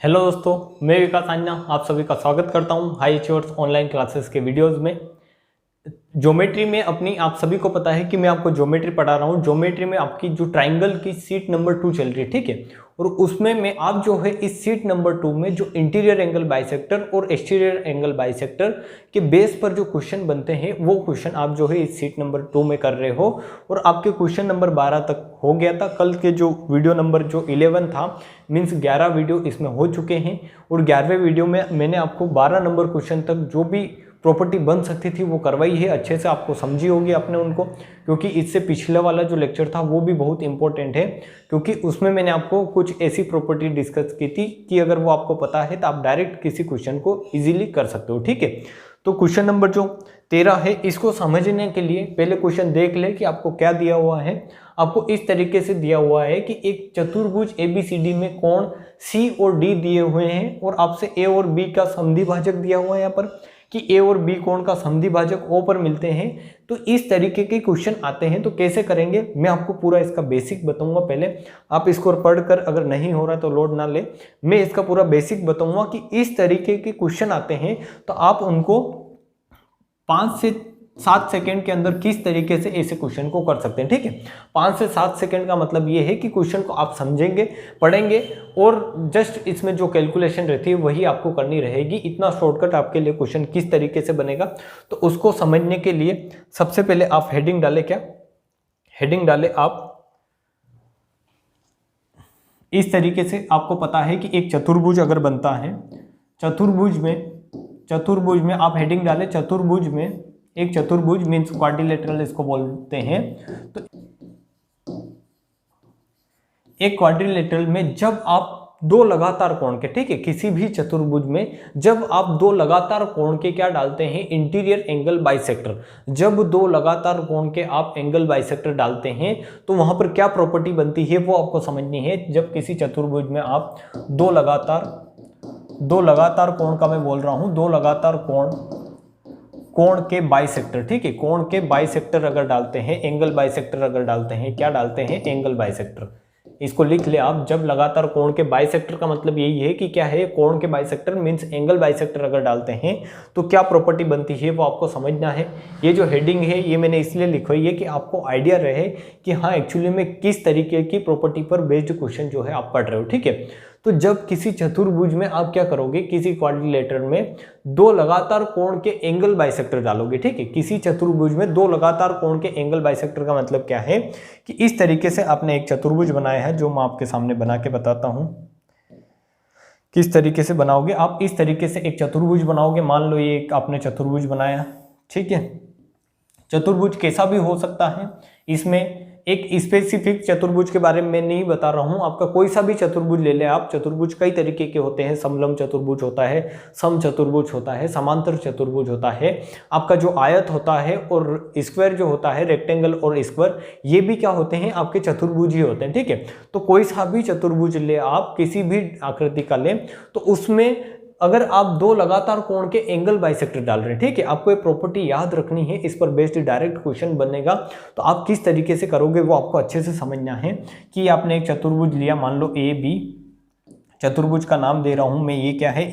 Hello दोस्तों, मैं विकास आन्ना आप सभी का स्वागत करता हूं हाई अचीवर्स ऑनलाइन क्लासेस के वीडियोस में। ज्योमेट्री में अपनी आप सभी को पता है कि मैं आपको ज्योमेट्री पढ़ा रहा हूं। ज्योमेट्री में आपकी जो ट्राइंगल की सीट नंबर 2 चल रही है, ठीक है। और उसमें मैं आप जो है इस सीट नंबर 2 में जो इंटीरियर एंगल बाइसेक्टर और एक्सटीरियर एंगल बाइसेक्टर के बेस पर जो क्वेश्चन बनते हैं वो क्वेश्चन आप जो है इस सीट नंबर 2 में कर रहे हो। और आपके क्वेश्चन नंबर 12 तक हो गया था। कल के जो वीडियो नंबर जो 11 था, मीन्स 11 वीडियो इसमें हो चुके हैं। और 11वें वीडियो में मैंने आपको 12 नंबर क्वेश्चन तक जो भी प्रॉपर्टी बन सकती थी वो करवाई है। अच्छे से आपको समझी होगी आपने उनको, क्योंकि इससे पिछले वाला जो लेक्चर था वो भी बहुत इंपॉर्टेंट है, क्योंकि उसमें मैंने आपको कुछ ऐसी प्रॉपर्टी डिस्कस की थी कि अगर वो आपको पता है तो आप डायरेक्ट किसी क्वेश्चन को इजीली कर सकते हो, ठीक है। तो क्वेश्चन नंबर जो 13 है, इसको समझने के लिए पहले क्वेश्चन देख ले कि आपको क्या दिया हुआ है। आपको इस तरीके से दिया हुआ है कि एक चतुर्भुज ABCD में कोण C और D दिए हुए हैं और आपसे A और B का समद्वि भाजक दिया हुआ है यहाँ पर कि A और B कोण का समद्वि भाजक O पर मिलते हैं। तो इस तरीके के क्वेश्चन आते हैं तो कैसे करेंगे मैं आपको पूरा इसका बेसिक बताऊंगा। पहले आप इसको पढ़कर अगर नहीं हो रहा तो लोड ना ले, मैं इसका पूरा बेसिक बताऊंगा कि इस तरीके के क्वेश्चन आते हैं तो आप उनको 5 से 7 सेकंड के अंदर किस तरीके से ऐसे क्वेश्चन को कर सकते हैं, ठीक है। 5 से 7 सेकंड का मतलब ये है कि क्वेश्चन को आप समझेंगे, पढ़ेंगे और जस्ट इसमें जो कैलकुलेशन रहती है वही आपको करनी रहेगी। इतना शॉर्टकट आपके लिए क्वेश्चन किस तरीके से बनेगा तो उसको समझने के लिए सबसे पहले आप हेडिंग डालें। क्या हेडिंग डालें आप इस तरीके से। आपको पता है कि एक चतुर्भुज अगर बनता है, चतुर्भुज में आप हेडिंग डालें चतुर्भुज में, एक चतुर्भुज मीन्स क्वाड्रिलेटरल इसको बोलते हैं। तो एक क्वाड्रिलेटरल में जब आप दो लगातार कोण के, ठीक है, किसी भी चतुर्भुज में जब आप दो लगातार कोण के क्या डालते हैं, इंटीरियर एंगल बाइसेक्टर, जब दो लगातार कोण के आप एंगल बाइसेक्टर डालते हैं तो वहां पर क्या प्रॉपर्टी बनती है वो आपको समझनी है। जब किसी चतुर्भुज में आप दो लगातार कोण का मैं बोल रहा हूं, दो लगातार कोण के बाइसेक्टर, ठीक है, कोण के बाइसेक्टर अगर डालते हैं, एंगल बाइसेक्टर अगर डालते हैं, क्या डालते हैं, एंगल बाइसेक्टर। इसको लिख ले आप। जब लगातार कोण के बाइसेक्टर का मतलब यही है कि क्या है, कोण के बाइसेक्टर मींस एंगल बाइसेक्टर अगर डालते हैं तो क्या प्रॉपर्टी बनती है वो आपको समझना है। ये जो हेडिंग है ये मैंने इसलिए लिखवाई है कि आपको आइडिया रहे कि हाँ एक्चुअली में किस तरीके की प्रॉपर्टी पर बेस्ड क्वेश्चन जो है आप पढ़ रहे हो, ठीक है। तो जब किसी चतुर्भुज में आप क्या करोगे, किसी क्वाड्रिलेटरल में दो लगातार कोण के एंगल बाइसेक्टर डालोगे, ठीक है। किसी चतुर्भुज में दो लगातार कोण के एंगल बाइसेक्टर का मतलब क्या है कि इस तरीके से आपने एक चतुर्भुज बनाया है, जो मैं आपके सामने बना के बताता हूं किस तरीके से बनाओगे। आप इस तरीके से एक चतुर्भुज बनाओगे। मान लो ये आपने चतुर्भुज बनाया, ठीक है। चतुर्भुज कैसा भी हो सकता है, इसमें एक स्पेसिफिक चतुर्भुज के बारे में मैं नहीं बता रहा हूं। आपका कोई सा भी चतुर्भुज ले ले आप। चतुर्भुज कई तरीके के होते हैं, समलंब चतुर्भुज होता है, सम चतुर्भुज होता है, समांतर चतुर्भुज होता है, आपका जो आयत होता है और स्क्वायर जो होता है, रेक्टेंगल और स्क्वायर, ये भी क्या होते हैं, आपके चतुर्भुज ही होते हैं, ठीक है। तो कोई सा भी चतुर्भुज ले आप, किसी भी आकृति का ले, तो उसमें अगर आप दो लगातार कोण के एंगल बाइसेक्टर डाल रहे हैं, ठीक है, आपको एक प्रॉपर्टी याद रखनी है, इस पर बेस्ड डायरेक्ट क्वेश्चन बनेगा। तो आप किस तरीके से करोगे वो आपको अच्छे से समझना है कि आपने एक चतुर्भुज लिया, मान लो AB, चतुर्भुज का नाम दे रहा हूं मैं, ये क्या है,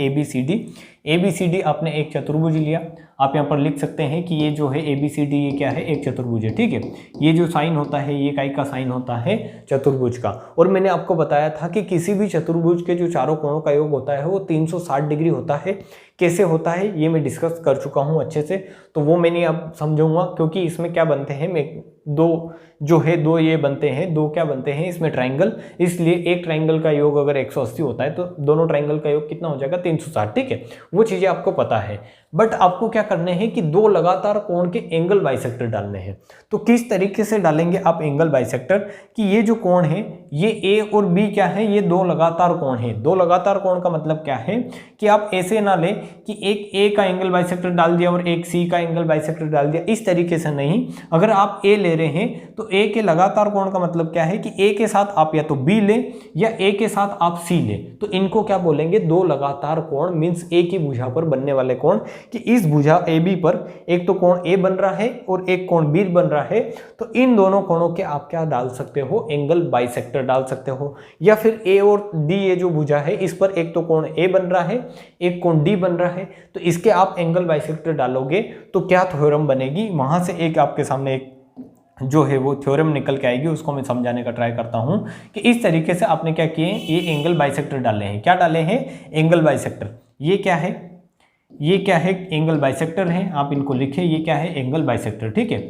ABCD आपने एक चतुर्भुज लिया। आप यहाँ पर लिख सकते हैं कि ये जो है ABCD ये क्या है, एक चतुर्भुज है, ठीक है। ये जो साइन होता है ये काय का साइन होता है, चतुर्भुज का। और मैंने आपको बताया था कि किसी भी चतुर्भुज के जो चारों कोणों का योग होता है वो 360 डिग्री होता है। कैसे होता है ये मैं डिस्कस कर चुका हूँ अच्छे से, तो वो मैंने अब समझाऊंगा। क्योंकि इसमें क्या बनते हैं, दो जो है, दो ये बनते हैं, दो क्या बनते हैं इसमें, ट्राइंगल। इसलिए एक ट्राइंगल का योग अगर 180 होता है तो दोनों ट्राइंगल का योग कितना हो जाएगा, 360, ठीक है। वो चीजें आपको पता है। बट आपको क्या करने हैं कि दो लगातार कोण के एंगल बाइसेक्टर डालने हैं। तो किस तरीके से डालेंगे आप एंगल बाइसेक्टर कि ये जो कोण है, ये A और B क्या है, ये दो लगातार कोण है। दो लगातार कोण का मतलब क्या है कि आप ऐसे ना ले कि एक A का एंगल बाइसेक्टर डाल दिया और एक C का एंगल बाइसेक्टर डाल दिया, इस तरीके से नहीं। अगर आप A ले रहे हैं तो A के लगातार कोण का मतलब क्या है कि A के साथ आप या तो B ले या A के साथ आप C ले, तो इनको क्या बोलेंगे, दो लगातार कोण मींस A की भुजा पर बनने वाले कोण, कि इस भुजा AB पर एक तो कोण A बन रहा है और एक कोण B बन रहा है, तो इन दोनों कोणों के आप क्या डाल सकते हो, एंगल बाइसेक्टर डाल सकते हो। या फिर A और D ये जो भुजा है इस पर एक तो कोण A बन रहा है, एक कोण D बन रहा है, तो इसके आप एंगल बाइसेक्टर डालोगे तो क्या थ्योरम बनेगी, वहां से एक आपके सामने एक जो है वो थ्योरम निकल के आएगी, उसको मैं समझाने का ट्राई करता हूं कि इस तरीके से आपने क्या किए, ये एंगल बाइसेक्टर डाले हैं। क्या डाले हैं, एंगल बाइसेक्टर। ये क्या है, ये क्या है, एंगल बाइसेक्टर है, आप इनको लिखें, ये क्या है, एंगल बाइसेक्टर। ठीक है,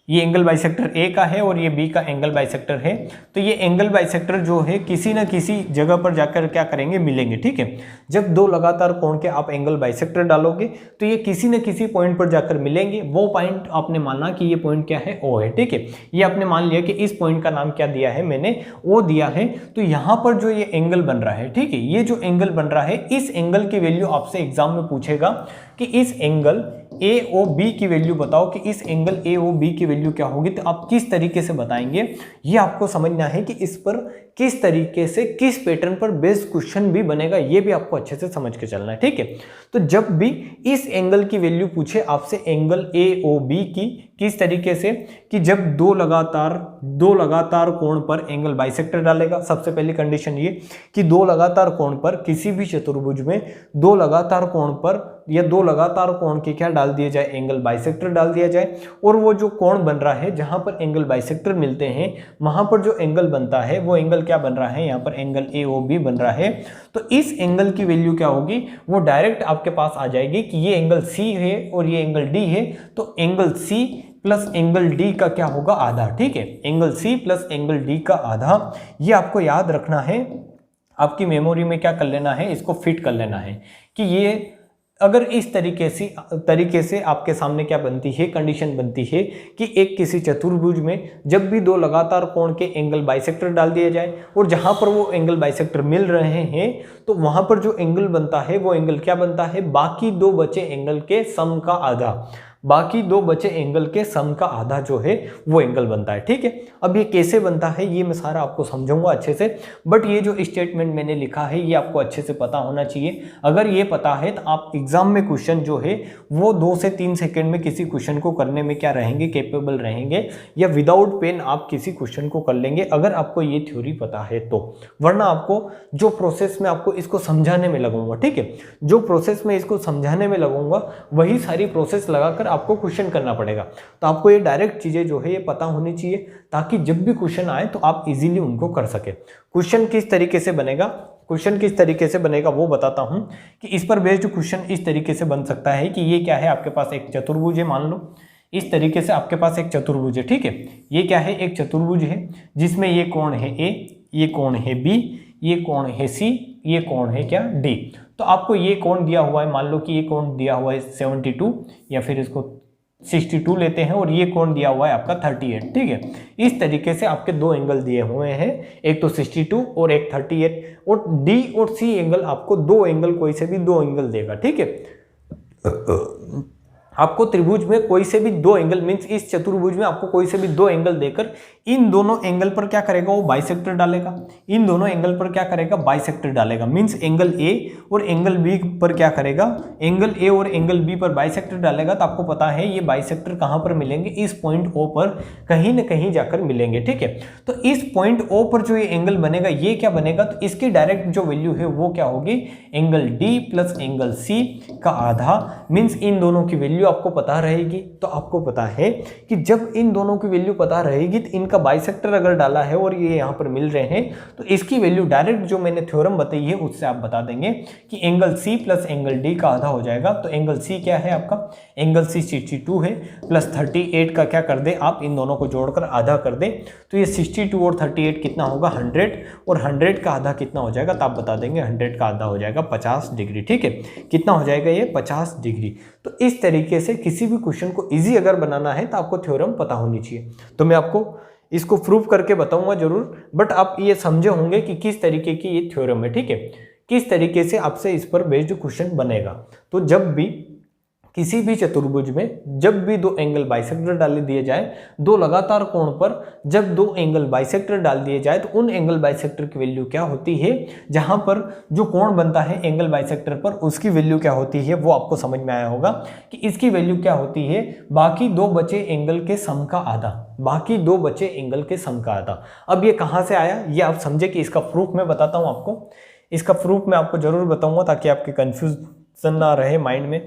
ये एंगल बाइसेक्टर ए का है और ये बी का एंगल बाइसेक्टर है। तो ये एंगल बाइसेक्टर जो है किसी ना किसी जगह पर जाकर क्या करेंगे, मिलेंगे। ठीक है, जब दो लगातार कोण के आप एंगल बाइसेक्टर डालोगे तो ये किसी न किसी पॉइंट पर जाकर मिलेंगे। वो पॉइंट आपने माना कि ये पॉइंट क्या है, ओ है। ठीक है, ये आपने मान लिया कि इस पॉइंट का नाम क्या दिया है, मैंने ओ दिया है। तो यहाँ पर जो ये एंगल बन रहा है, ठीक है, ये जो एंगल बन रहा है, इस एंगल की वैल्यू आपसे एग्जाम में पूछेगा कि इस एंगल AOB की वैल्यू बताओ, कि इस एंगल AOB की वैल्यू क्या होगी। तो आप किस तरीके से बताएंगे, ये आपको समझना है कि इस पर किस तरीके से, किस पैटर्न पर बेस्ड क्वेश्चन भी बनेगा, ये भी आपको अच्छे से समझ के चलना है। ठीक है, तो जब भी इस एंगल की वैल्यू पूछे आपसे एंगल AOB की, किस तरीके से, कि जब दो लगातार कोण पर एंगल बाइसेक्टर डालेगा। सबसे पहली कंडीशन ये कि दो लगातार कोण पर, किसी भी चतुर्भुज में दो लगातार कोण पर या दो लगातार कोण के क्या डाल दिया जाए, एंगल बाइसेक्टर डाल दिया जाए। और वो जो कोण बन रहा है जहां पर एंगल बाइसेक्टर मिलते हैं, वहां पर जो एंगल बनता है वो एंगल क्या बन रहा है, यहाँ पर एंगल AOB बन रहा है। तो इस एंगल की वैल्यू क्या होगी, वो डायरेक्ट आपके पास आ जाएगी कि ये एंगल C है और ये एंगल D है। तो angle C plus angle D का क्या होगा, आधा। ठीक है, angle C plus angle D का आधा, ये आपको याद रखना है, आपकी मेमोरी में क्या कर लेना है, इसको फिट कर लेना है कि ये अगर इस तरीके से आपके सामने क्या बनती है, कंडीशन बनती है कि एक किसी चतुर्भुज में जब भी दो लगातार कोण के एंगल बाइसेक्टर डाल दिए जाए और जहां पर वो एंगल बाइसेक्टर मिल रहे हैं, तो वहां पर जो एंगल बनता है वो एंगल क्या बनता है, बाकी दो बचे एंगल के सम का आधा, बाकी दो बचे एंगल के सम का आधा जो है वो एंगल बनता है। ठीक है, अब ये कैसे बनता है ये मैं सारा आपको समझाऊंगा अच्छे से, बट ये जो स्टेटमेंट मैंने लिखा है ये आपको अच्छे से पता होना चाहिए। अगर ये पता है तो आप एग्जाम में क्वेश्चन जो है वो 2 से 3 सेकेंड में किसी क्वेश्चन को करने में क्या रहेंगे, कैपेबल रहेंगे, या विदाउट पेन आप किसी क्वेश्चन को कर लेंगे अगर आपको ये थ्योरी पता है तो। वरना आपको जो प्रोसेस में आपको इसको समझाने में लगूंगा, ठीक है, जो प्रोसेस में इसको समझाने में लगूंगा वही सारी प्रोसेस लगाकर आपको क्वेश्चन करना पड़ेगा। तो आपको ये डायरेक्ट चीजें जो है ये पता होनी चाहिए, ताकि जब भी क्वेश्चन आए तो आप इजीली उनको कर सके। क्वेश्चन किस तरीके से बनेगा, क्वेश्चन किस तरीके से बनेगा वो बताता हूं कि इस पर बेस्ड क्वेश्चन इस तरीके से बन सकता है कि ये क्या है, आपके पास एक चतुर्भुज है, मान लो इस तरीके से आपके पास एक चतुर्भुज है। ठीक है, ये क्या है, एक चतुर्भुज है जिसमें ये कोण है A, ये कोण है B, ये कोण है C, ये कोण है क्या, D। तो आपको ये कोण दिया हुआ है, मान लो कि ये कोण दिया हुआ है 72 या फिर इसको 62 लेते हैं, और ये कोण दिया हुआ है आपका 38। ठीक है, इस तरीके से आपके दो एंगल दिए हुए हैं, एक तो 62 और एक 38, और D और C एंगल आपको दो एंगल, कोई से भी दो एंगल देगा। ठीक है, आपको त्रिभुज में कोई से भी दो एंगल, मींस इस चतुर्भुज में आपको कोई से भी दो एंगल देकर इन दोनों एंगल पर क्या करेगा, वो बाइसेक्टर डालेगा। इन दोनों एंगल पर क्या करेगा, बाइसेक्टर डालेगा। मींस एंगल A और एंगल B पर क्या करेगा, एंगल A और एंगल B पर बाइसेक्टर डालेगा। तो आपको पता है ये बाइसेक्टर कहां पर मिलेंगे, इस पॉइंट O पर कहीं ना कहीं जाकर मिलेंगे। ठीक है, तो इस पॉइंट O पर जो ये एंगल बनेगा, ये क्या बनेगा, तो इसकी डायरेक्ट जो वैल्यू है वो क्या होगी, angle D plus angle C का आधा। मींस इन दोनों की वैल्यू आपको पता रहेगी। तो आपको पता है कि जब इन दोनों की वैल्यू पता रहेगी तो इनका बाइसेक्टर अगर डाला है और ये यहां पर मिल रहे हैं, तो इसकी वैल्यू डायरेक्ट जो मैंने थ्योरम बताई है उससे आप बता देंगे कि angle C plus angle D का आधा हो जाएगा। तो एंगल C क्या है आपका, एंगल C 62 है, प्लस 38 का क्या कर दे आप, इन दोनों को जोड़कर आधा कर दे। तो ये 62 और 38 कितना होगा, 100, और 100 का आधा कितना हो जाएगा, तो आप बता देंगे 100 का आधा हो जाएगा 50 डिग्री। ठीक है, कितना हो जाएगा ये, 50 डिग्री। तो इस तरीके से किसी भी क्वेश्चन को इजी अगर बनाना है तो आपको थ्योरम पता होनी चाहिए। तो मैं आपको इसको प्रूव करके बताऊंगा जरूर, बट आप ये समझे होंगे कि किस तरीके की ये थ्योरम है। ठीक है, किस तरीके से आपसे इस पर बेस्ड क्वेश्चन बनेगा। तो जब भी किसी भी चतुर्भुज में जब भी दो एंगल बाइसेक्टर डाल दिए जाए, दो लगातार कोण पर जब दो एंगल बाइसेक्टर डाल दिए जाए तो उन एंगल बाइसेक्टर की वैल्यू क्या होती है, जहां पर जो कोण बनता है एंगल बाइसेक्टर पर उसकी वैल्यू क्या होती है, वो आपको समझ में आया होगा कि इसकी वैल्यू क्या होती है, बाकी दो बचे एंगल के सम का आधा, बाकी दो बचे एंगल के सम का आधा। अब ये कहां से आया ये आप समझे कि इसका प्रूफ मैं बताता हूं आपको, इसका प्रूफ मैं आपको जरूर बताऊंगा ताकि आपके कंफ्यूजन ना रहे माइंड में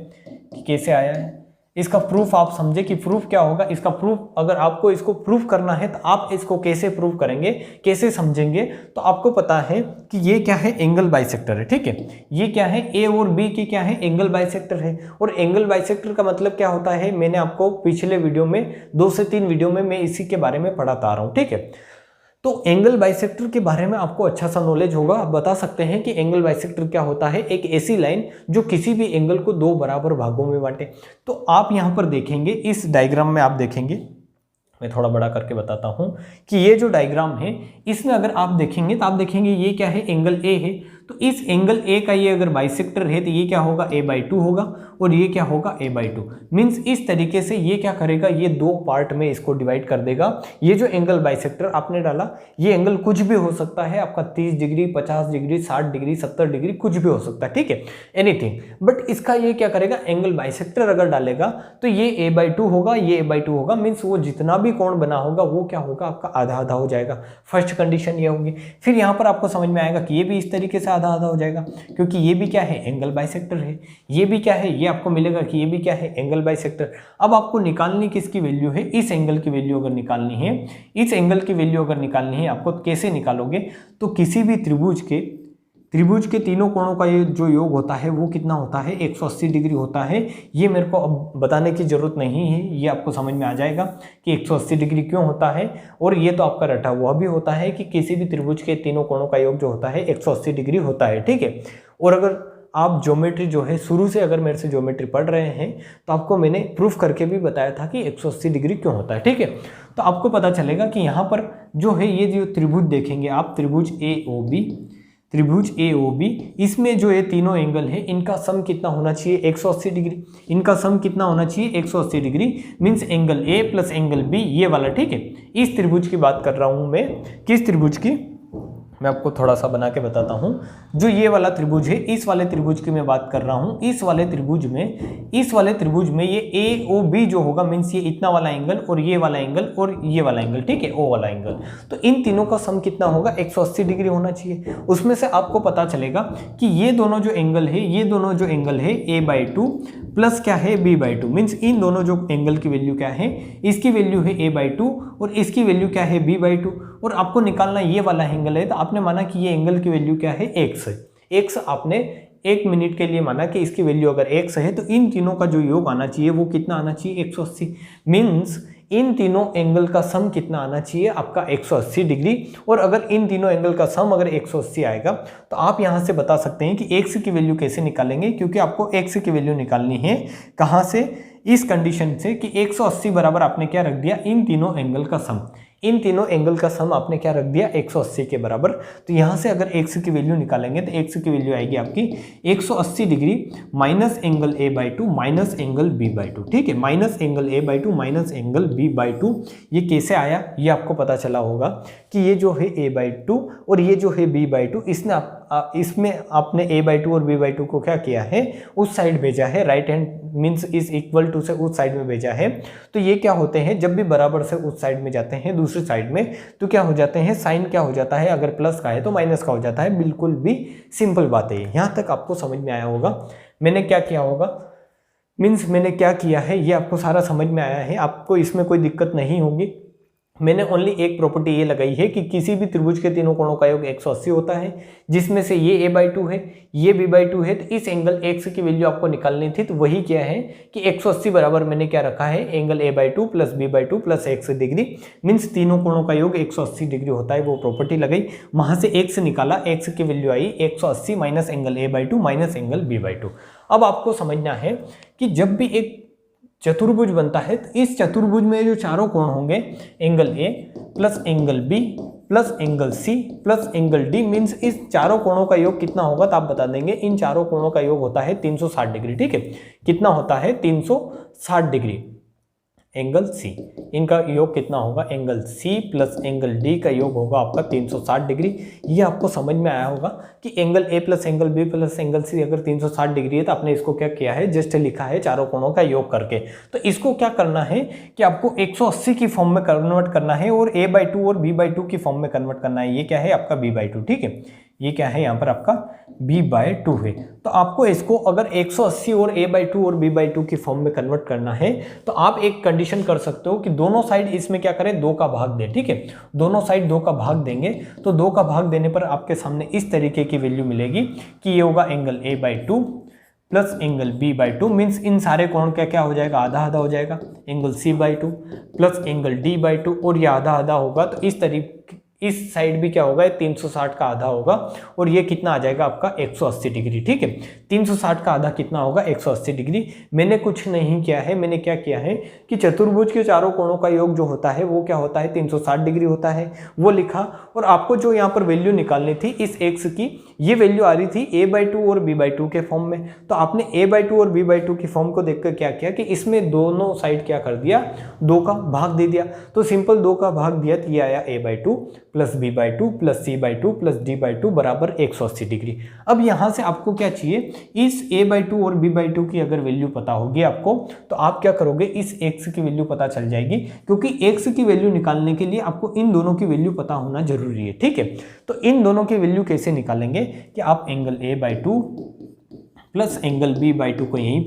कि कैसे आया है। इसका प्रूफ आप समझे कि प्रूफ क्या होगा। इसका प्रूफ अगर आपको इसको प्रूफ करना है तो आप इसको कैसे प्रूफ करेंगे, कैसे समझेंगे, तो आपको पता है कि ये क्या है, एंगल बाइसेक्टर है, ठीक है। ये क्या है, ए और बी की क्या है, एंगल बाइसेक्टर है। और एंगल बाइसेक्टर का मतलब क्या होता है, मैंने आपको पिछले वीडियो में 2 से 3 वीडियो में मैं इसी के बारे में पढ़ाता आ रहा हूँ, ठीक है। तो एंगल बाइसेक्टर के बारे में आपको अच्छा सा नॉलेज होगा। आप बता सकते हैं कि एंगल बाइसेक्टर क्या होता है, एक ऐसी लाइन जो किसी भी एंगल को दो बराबर भागों में बांटे। तो आप यहां पर देखेंगे, इस डायग्राम में आप देखेंगे, मैं थोड़ा बड़ा करके बताता हूं कि ये जो डायग्राम है इसमें अगर आप देखेंगे तो आप देखेंगे ये क्या है, एंगल ए है। तो इस एंगल ए का ये अगर बाइसेक्टर है तो ये क्या होगा, a/2 होगा और ये क्या होगा, a/2। मीन्स इस तरीके से ये क्या करेगा, ये दो पार्ट में इसको डिवाइड कर देगा। ये जो एंगल बाइसेक्टर आपने डाला, ये एंगल कुछ भी हो सकता है, आपका 30 डिग्री, 50 डिग्री, 60 डिग्री, 70 डिग्री, कुछ भी हो सकता है, ठीक है, एनीथिंग। बट इसका ये क्या करेगा, एंगल बाइसेक्टर अगर डालेगा तो ये a/2 होगा, ये a/2 होगा। मीन्स वो जितना भी कोण बना होगा वो क्या होगा, आपका आधा आधा हो जाएगा। फर्स्ट कंडीशन ये होगी। फिर यहाँ पर आपको समझ में आएगा कि ये भी इस तरीके से आधा आधा हो जाएगा, क्योंकि ये भी क्या है, एंगल बाइसेक्टर है। ये भी क्या है, ये आपको मिलेगा कि ये भी क्या है, एंगल बाइसेक्टर। अब आपको निकालनी किसकी वैल्यू है, इस एंगल की वैल्यू अगर निकालनी है, इस एंगल की वैल्यू अगर निकालनी है आपको, कैसे निकालोगे, तो किसी भी त्रिभुज के तीनों कोणों का ये जो योग होता है वो कितना होता है, 180 डिग्री होता है। ये मेरे को अब बताने की जरूरत नहीं है, ये आपको समझ में आ जाएगा कि 180 डिग्री क्यों होता है। और ये तो आपका रटा हुआ भी होता है कि किसी भी त्रिभुज के तीनों कोणों का योग जो होता है 180 डिग्री होता है, ठीक है। और अगर आप ज्योमेट्री जो है शुरू से अगर मेरे से ज्योमेट्री पढ़ रहे हैं तो आपको मैंने प्रूफ करके भी बताया था कि 180 डिग्री क्यों होता है, ठीक है। तो आपको पता चलेगा कि यहाँ पर जो है, ये जो त्रिभुज देखेंगे आप, त्रिभुज AOB, इसमें जो ये तीनों एंगल है इनका सम कितना होना चाहिए, 180 डिग्री। इनका सम कितना होना चाहिए, 180 degree. Means angle A plus angle B, ये वाला, ठीक है। इस त्रिभुज की बात कर रहा हूं मैं, किस त्रिभुज की, मैं आपको थोड़ा सा बना के बताता हूं। जो ये वाला त्रिभुज है, इस वाले त्रिभुज की मैं बात कर रहा हूं। इस वाले त्रिभुज में ये AOB जो होगा, मीन्स ये इतना वाला एंगल और ये वाला एंगल और ये वाला एंगल, ठीक है, O वाला एंगल। तो इन तीनों का सम कितना होगा, 180 डिग्री होना चाहिए। उसमें से आपको पता चलेगा कि ये दोनों जो एंगल है a/2 प्लस क्या है, b/2। मीन्स इन दोनों जो एंगल की वैल्यू क्या है, इसकी वैल्यू है a/2 और इसकी वैल्यू क्या है, b/2। और आपको निकालना ये वाला एंगल है, तो आपने माना कि ये एंगल की वैल्यू क्या है, x है। x आपने 1 मिनट के लिए माना कि इसकी वैल्यू अगर x है, तो इन तीनों का जो योग आना चाहिए वो कितना आना चाहिए, 180। मीन्स इन तीनों एंगल का सम कितना आना चाहिए, आपका 180 डिग्री। और अगर इन तीनों एंगल का सम अगर 180 आएगा तो आप यहां से बता सकते हैं कि x की वैल्यू कैसे निकालेंगे, क्योंकि आपको x की वैल्यू निकालनी है कहां से, इस कंडीशन से कि 180 बराबर आपने क्या रख दिया, इन तीनों एंगल का सम। इन तीनों एंगल का सम आपने क्या रख दिया, 180 के बराबर। तो यहां से अगर x की वैल्यू निकालेंगे तो x की वैल्यू आएगी आपकी 180 degree minus angle a/2 minus angle b/2, ठीक है। Minus angle a/2 minus angle b/2। ये कैसे आया, ये आपको पता चला होगा कि ये जो है a/2 और ये जो है b/2, इसमें आपने a/2 और b/2 को क्या किया है, उस साइड भेजा है, right hand means is equal to से उस साइड में भेजा है। तो ये क्या होते हैं, जब भी बराबर से उस साइड में जाते हैं दूसरी साइड में, तो क्या हो जाते हैं, साइन क्या हो जाता है, अगर प्लस का है तो माइनस का हो जाता है। बिल्कुल भी सिंपल बात है। यहाँ तक आपको समझ में आया होगा मैंने क्या किया होगा, मीन्स मैंने क्या किया है, ये आपको सारा समझ में आया है, आपको इसमें कोई दिक्कत नहीं होगी। मैंने ओनली एक प्रॉपर्टी ये लगाई है कि किसी भी त्रिभुज के तीनों कोणों का योग 180 होता है, जिसमें से ये a/2 है, ये b/2 है। तो इस एंगल x की वैल्यू आपको निकालनी थी, तो वही क्या है कि 180 बराबर मैंने क्या रखा है, angle a/2 plus b/2 plus x degree. Means तीनों कोणों का योग 180 डिग्री होता है, वो प्रॉपर्टी लगाई, वहां से x निकाला, x की वैल्यू आई 180 minus angle a/2 minus angle b/2। अब आपको समझना है कि जब भी एक चतुर्भुज बनता है तो इस चतुर्भुज में जो चारों कोण होंगे, angle A plus angle B plus angle C plus angle D means इस चारों कोणों का योग कितना होगा, तो आप बता देंगे इन चारों कोणों का योग होता है 360 डिग्री। ठीक है, कितना होता है 360 डिग्री एंगल सी, इनका योग कितना होगा, angle C plus angle D का योग होगा आपका 360 डिग्री। ये आपको समझ में आया होगा कि angle A plus angle B plus angle C अगर 360 डिग्री है तो आपने इसको क्या किया है, जस्ट लिखा है चारों कोणों का योग करके। तो इसको क्या करना है कि आपको 180 की फॉर्म में कन्वर्ट करना है और a/2 और b/2 की फॉर्म में कन्वर्ट करना है। ये क्या है आपका b/2। ठीक है, ये क्या है यहाँ पर आपका b/2 है। तो आपको इसको अगर 180 और a/2 और b/2 की फॉर्म में कन्वर्ट करना है तो आप एक कंडीशन कर सकते हो कि दोनों साइड इसमें क्या करें, 2 का भाग दें। ठीक है, दोनों साइड 2 का भाग देंगे तो 2 का भाग देने पर आपके सामने इस तरीके की वैल्यू मिलेगी कि ये होगा angle a/2 plus angle b/2 means in सारे कोण का क्या हो जाएगा, आधा आधा हो जाएगा, angle c/2 plus angle d/2 और ये आधा आधा होगा। तो इस तरीके इस साइड भी क्या होगा, 360 का आधा होगा और ये कितना आ जाएगा आपका 180 डिग्री। ठीक है, 360 का आधा कितना होगा, 180 डिग्री। मैंने कुछ नहीं किया है, मैंने क्या किया है कि चतुर्भुज के चारों कोणों का योग जो होता है वो क्या होता है, 360 डिग्री होता है, वो लिखा। और आपको जो यहाँ पर वैल्यू निकालनी थी इस x की, ये वैल्यू आ रही थी a/2 और b/2 के फॉर्म में। तो आपने a/2 और b/2 की फॉर्म को देखकर क्या किया कि इसमें दोनों साइड क्या कर दिया, 2 का भाग दे दिया। तो सिंपल 2 का भाग दिया तो ये आया a/2 plus b/2 plus c/2 plus d/2 बराबर 180 डिग्री। अब यहाँ से आपको क्या चाहिए, इस a/2 और b/2 की अगर वैल्यू पता होगी आपको तो आप क्या करोगे, इस x की वैल्यू पता चल जाएगी, क्योंकि x की वैल्यू निकालने के लिए आपको इन दोनों की वैल्यू पता होना जरूरी है। ठीक है, तो इन दोनों की वैल्यू कैसे निकालेंगे कि आप angle a/2 plus angle b/2 को यहीं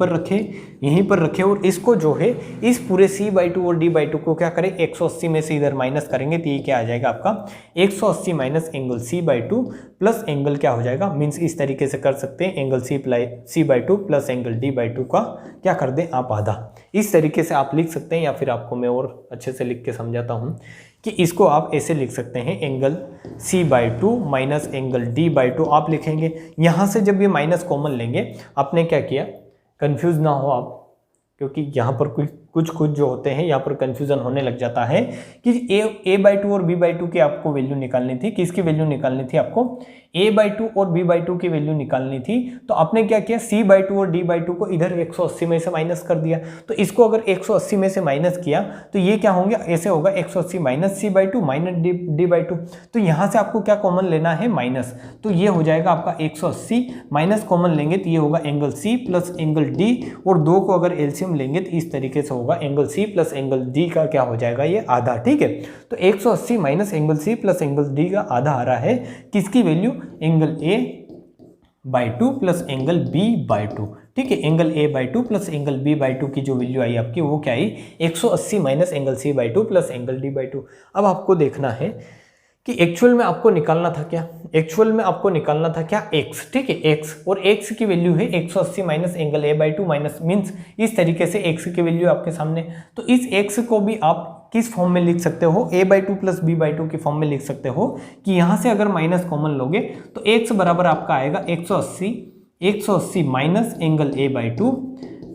पर रखें और इसको जो है इस पूरे c/2 और d/2 को क्या करें, 180 में से इधर माइनस करेंगे तो ये क्या आ जाएगा आपका 180 minus angle c/2 plus angle क्या हो जाएगा, मीन्स इस तरीके से कर सकते हैं, angle c/2 plus angle d/2 का क्या कर दें आप आधा। इस तरीके से आप लिख सकते हैं, या फिर आपको मैं और अच्छे से लिख के समझाता हूँ कि इसको आप ऐसे लिख सकते हैं, angle c/2 minus angle d/2 आप लिखेंगे। यहाँ से जब ये माइनस कॉमन लेंगे, आपने क्या किया, कंफ्यूज ना हो आप, क्योंकि यहाँ पर कुछ जो होते हैं यहाँ पर कंफ्यूजन होने लग जाता है कि a/2 और b/2 की आपको वैल्यू निकालनी थी, किसकी वैल्यू निकालनी थी आपको, a/2 और b/2 की वैल्यू निकालनी थी। तो आपने क्या किया, c/2 और d/2 को इधर 180 में से माइनस कर दिया। तो इसको अगर 180 में से माइनस किया तो ये क्या होंगे, ऐसे होगा 180 माइनस c/2 माइनस d/2। तो यहाँ से आपको क्या कॉमन लेना है, माइनस। तो ये हो जाएगा आपका 180 माइनस कॉमन लेंगे तो ये होगा angle c plus angle d, और 2 को अगर एलसीएम लेंगे तो इस तरीके से होगा, angle c plus angle d का क्या हो जाएगा, ये आधा। ठीक है, तो 180 minus angle c plus angle d का आधा आ रहा है, किसकी value, angle a/2 plus angle b/2। ठीक है, angle a/2 plus angle b/2 की जो वैल्यू आई आपकी वो क्या आई, 180 minus angle c/2 plus angle d/2। अब आपको देखना है कि एक्चुअल में आपको निकालना था क्या, एक्चुअल में आपको निकालना था क्या, x। ठीक है, x, और x की वैल्यू है 180 minus angle a/2 minus means इस तरीके से x की वैल्यू आपके सामने। तो इस x को भी आप किस फॉर्म में लिख सकते हो, a/2 प्लस b/2 की फॉर्म में लिख सकते हो कि यहाँ से अगर माइनस कॉमन लोगे तो x बराबर आपका आएगा 180 minus angle a/2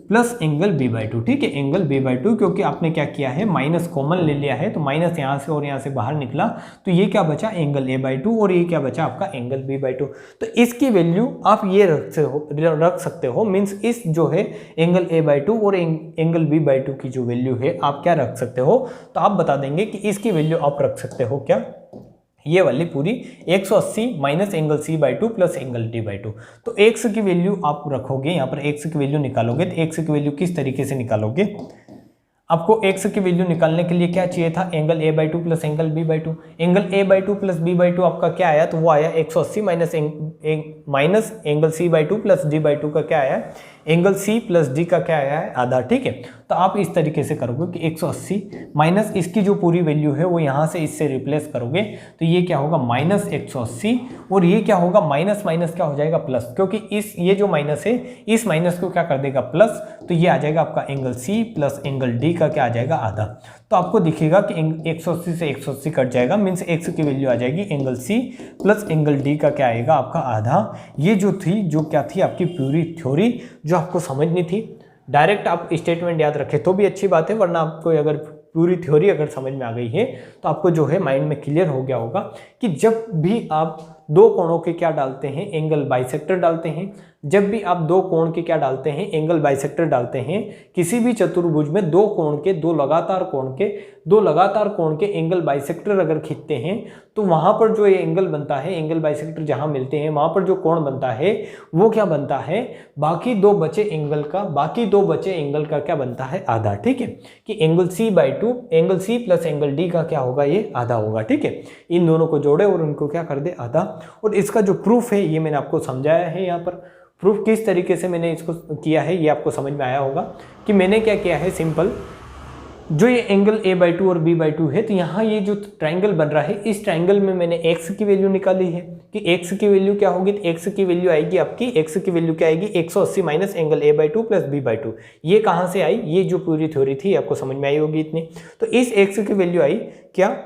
plus angle b/2। ठीक है, एंगल b/2, क्योंकि आपने क्या किया है, माइनस कॉमन ले लिया है, तो माइनस यहाँ से और यहाँ से बाहर निकला तो ये क्या बचा, एंगल a/2, और ये क्या बचा आपका एंगल b/2। तो इसकी वैल्यू आप ये रख सकते हो, मीन्स इस जो है एंगल a/2 और एंगल b/2 की जो वैल्यू है आप क्या रख सकते हो, तो आप बता देंगे कि इसकी वैल्यू आप रख सकते हो क्या, ये वाली पूरी 180 minus angle c/2 plus angle d/2। तो x की वैल्यू आप रखोगे, यहाँ पर x की वैल्यू निकालोगे तो x की वैल्यू किस तरीके से निकालोगे, आपको x की वैल्यू निकालने के लिए क्या चाहिए था, angle a/2 plus angle b/2। Angle a/2 plus b/2 आपका क्या आया, तो वो आया 180 minus angle c/2 plus d/2 का क्या आया, एंगल c प्लस d का क्या आया है, आधा। ठीक है, तो आप इस तरीके से करोगे कि 180 माइनस इसकी जो पूरी वैल्यू है वो यहाँ से इससे रिप्लेस करोगे तो ये क्या होगा, माइनस 180, और ये क्या होगा, माइनस माइनस क्या हो जाएगा, प्लस, क्योंकि ये जो माइनस है इस माइनस को क्या कर देगा, प्लस। तो ये आ जाएगा आपका angle c plus angle d का क्या आ जाएगा, आधा। तो आपको दिखेगा कि 180 से 180 कट जाएगा, मीन्स x की वैल्यू आ जाएगी angle c plus angle d का क्या आएगा आपका, आधा। ये जो क्या थी आपकी पूरी थ्योरी जो आपको समझनी थी। डायरेक्ट आप स्टेटमेंट याद रखें तो भी अच्छी बात है, वरना आपको अगर पूरी थ्योरी अगर समझ में आ गई है तो आपको जो है माइंड में क्लियर हो गया होगा कि जब भी आप दो कोणों के क्या डालते हैं, एंगल बाइसेक्टर डालते हैं। जब भी आप दो कोण के क्या डालते हैं, एंगल बाइसेक्टर डालते हैं। किसी भी चतुर्भुज में दो कोण के, दो लगातार कोण के एंगल बाइसेक्टर अगर खींचते हैं तो वहां पर जो ये एंगल बनता है, एंगल बाइसेक्टर जहां मिलते हैं वहां पर जो कोण बनता है वो क्या बनता है, बाकी दो बचे एंगल का क्या बनता है, आधा। ठीक है, कि angle C/2, angle C plus angle D का क्या होगा, ये आधा होगा। ठीक है, इन दोनों को जोड़े और उनको क्या कर दे, आधा। और इसका जो प्रूफ है ये मैंने आपको समझाया है। यहाँ पर प्रूफ किस तरीके से मैंने इसको किया है ये आपको समझ में आया होगा कि मैंने क्या किया है। सिंपल, जो ये एंगल A/2 और B/2 है, तो यहाँ ये जो ट्राइंगल बन रहा है, इस ट्राइंगल में मैंने x की वैल्यू निकाली है कि x की वैल्यू क्या होगी, तो x की वैल्यू आएगी आपकी, x की वैल्यू क्या आएगी, 180 minus angle A/2 plus B/2। ये कहाँ से आई, ये जो पूरी थ्योरी थी आपको समझ में आई होगी इतनी। तो इस x की वैल्यू आई क्या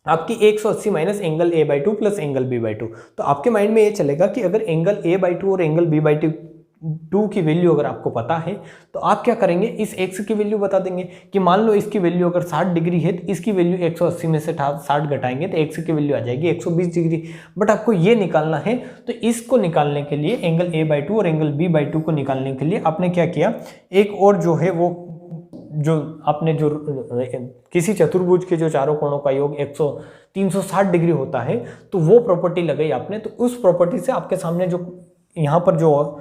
आपकी 180 minus angle A/2 plus angle B/2। तो आपके माइंड में ये चलेगा कि अगर एंगल A/2 और एंगल B/2 की वैल्यू अगर आपको पता है तो आप क्या करेंगे, इस x की वैल्यू बता देंगे कि मान लो इसकी वैल्यू अगर 60 डिग्री है तो इसकी वैल्यू 180 में से 60 घटाएंगे तो x की वैल्यू आ जाएगी 120 डिग्री। बट आपको ये निकालना है, तो इसको निकालने के लिए एंगल A/2 और एंगल B/2 को निकालने के लिए आपने क्या किया, एक और जो है वो जो आपने जो किसी चतुर्भुज के जो चारों कोणों का योग 360 डिग्री होता है तो वो प्रॉपर्टी लगाई आपने। तो उस प्रॉपर्टी से आपके सामने जो यहाँ पर जो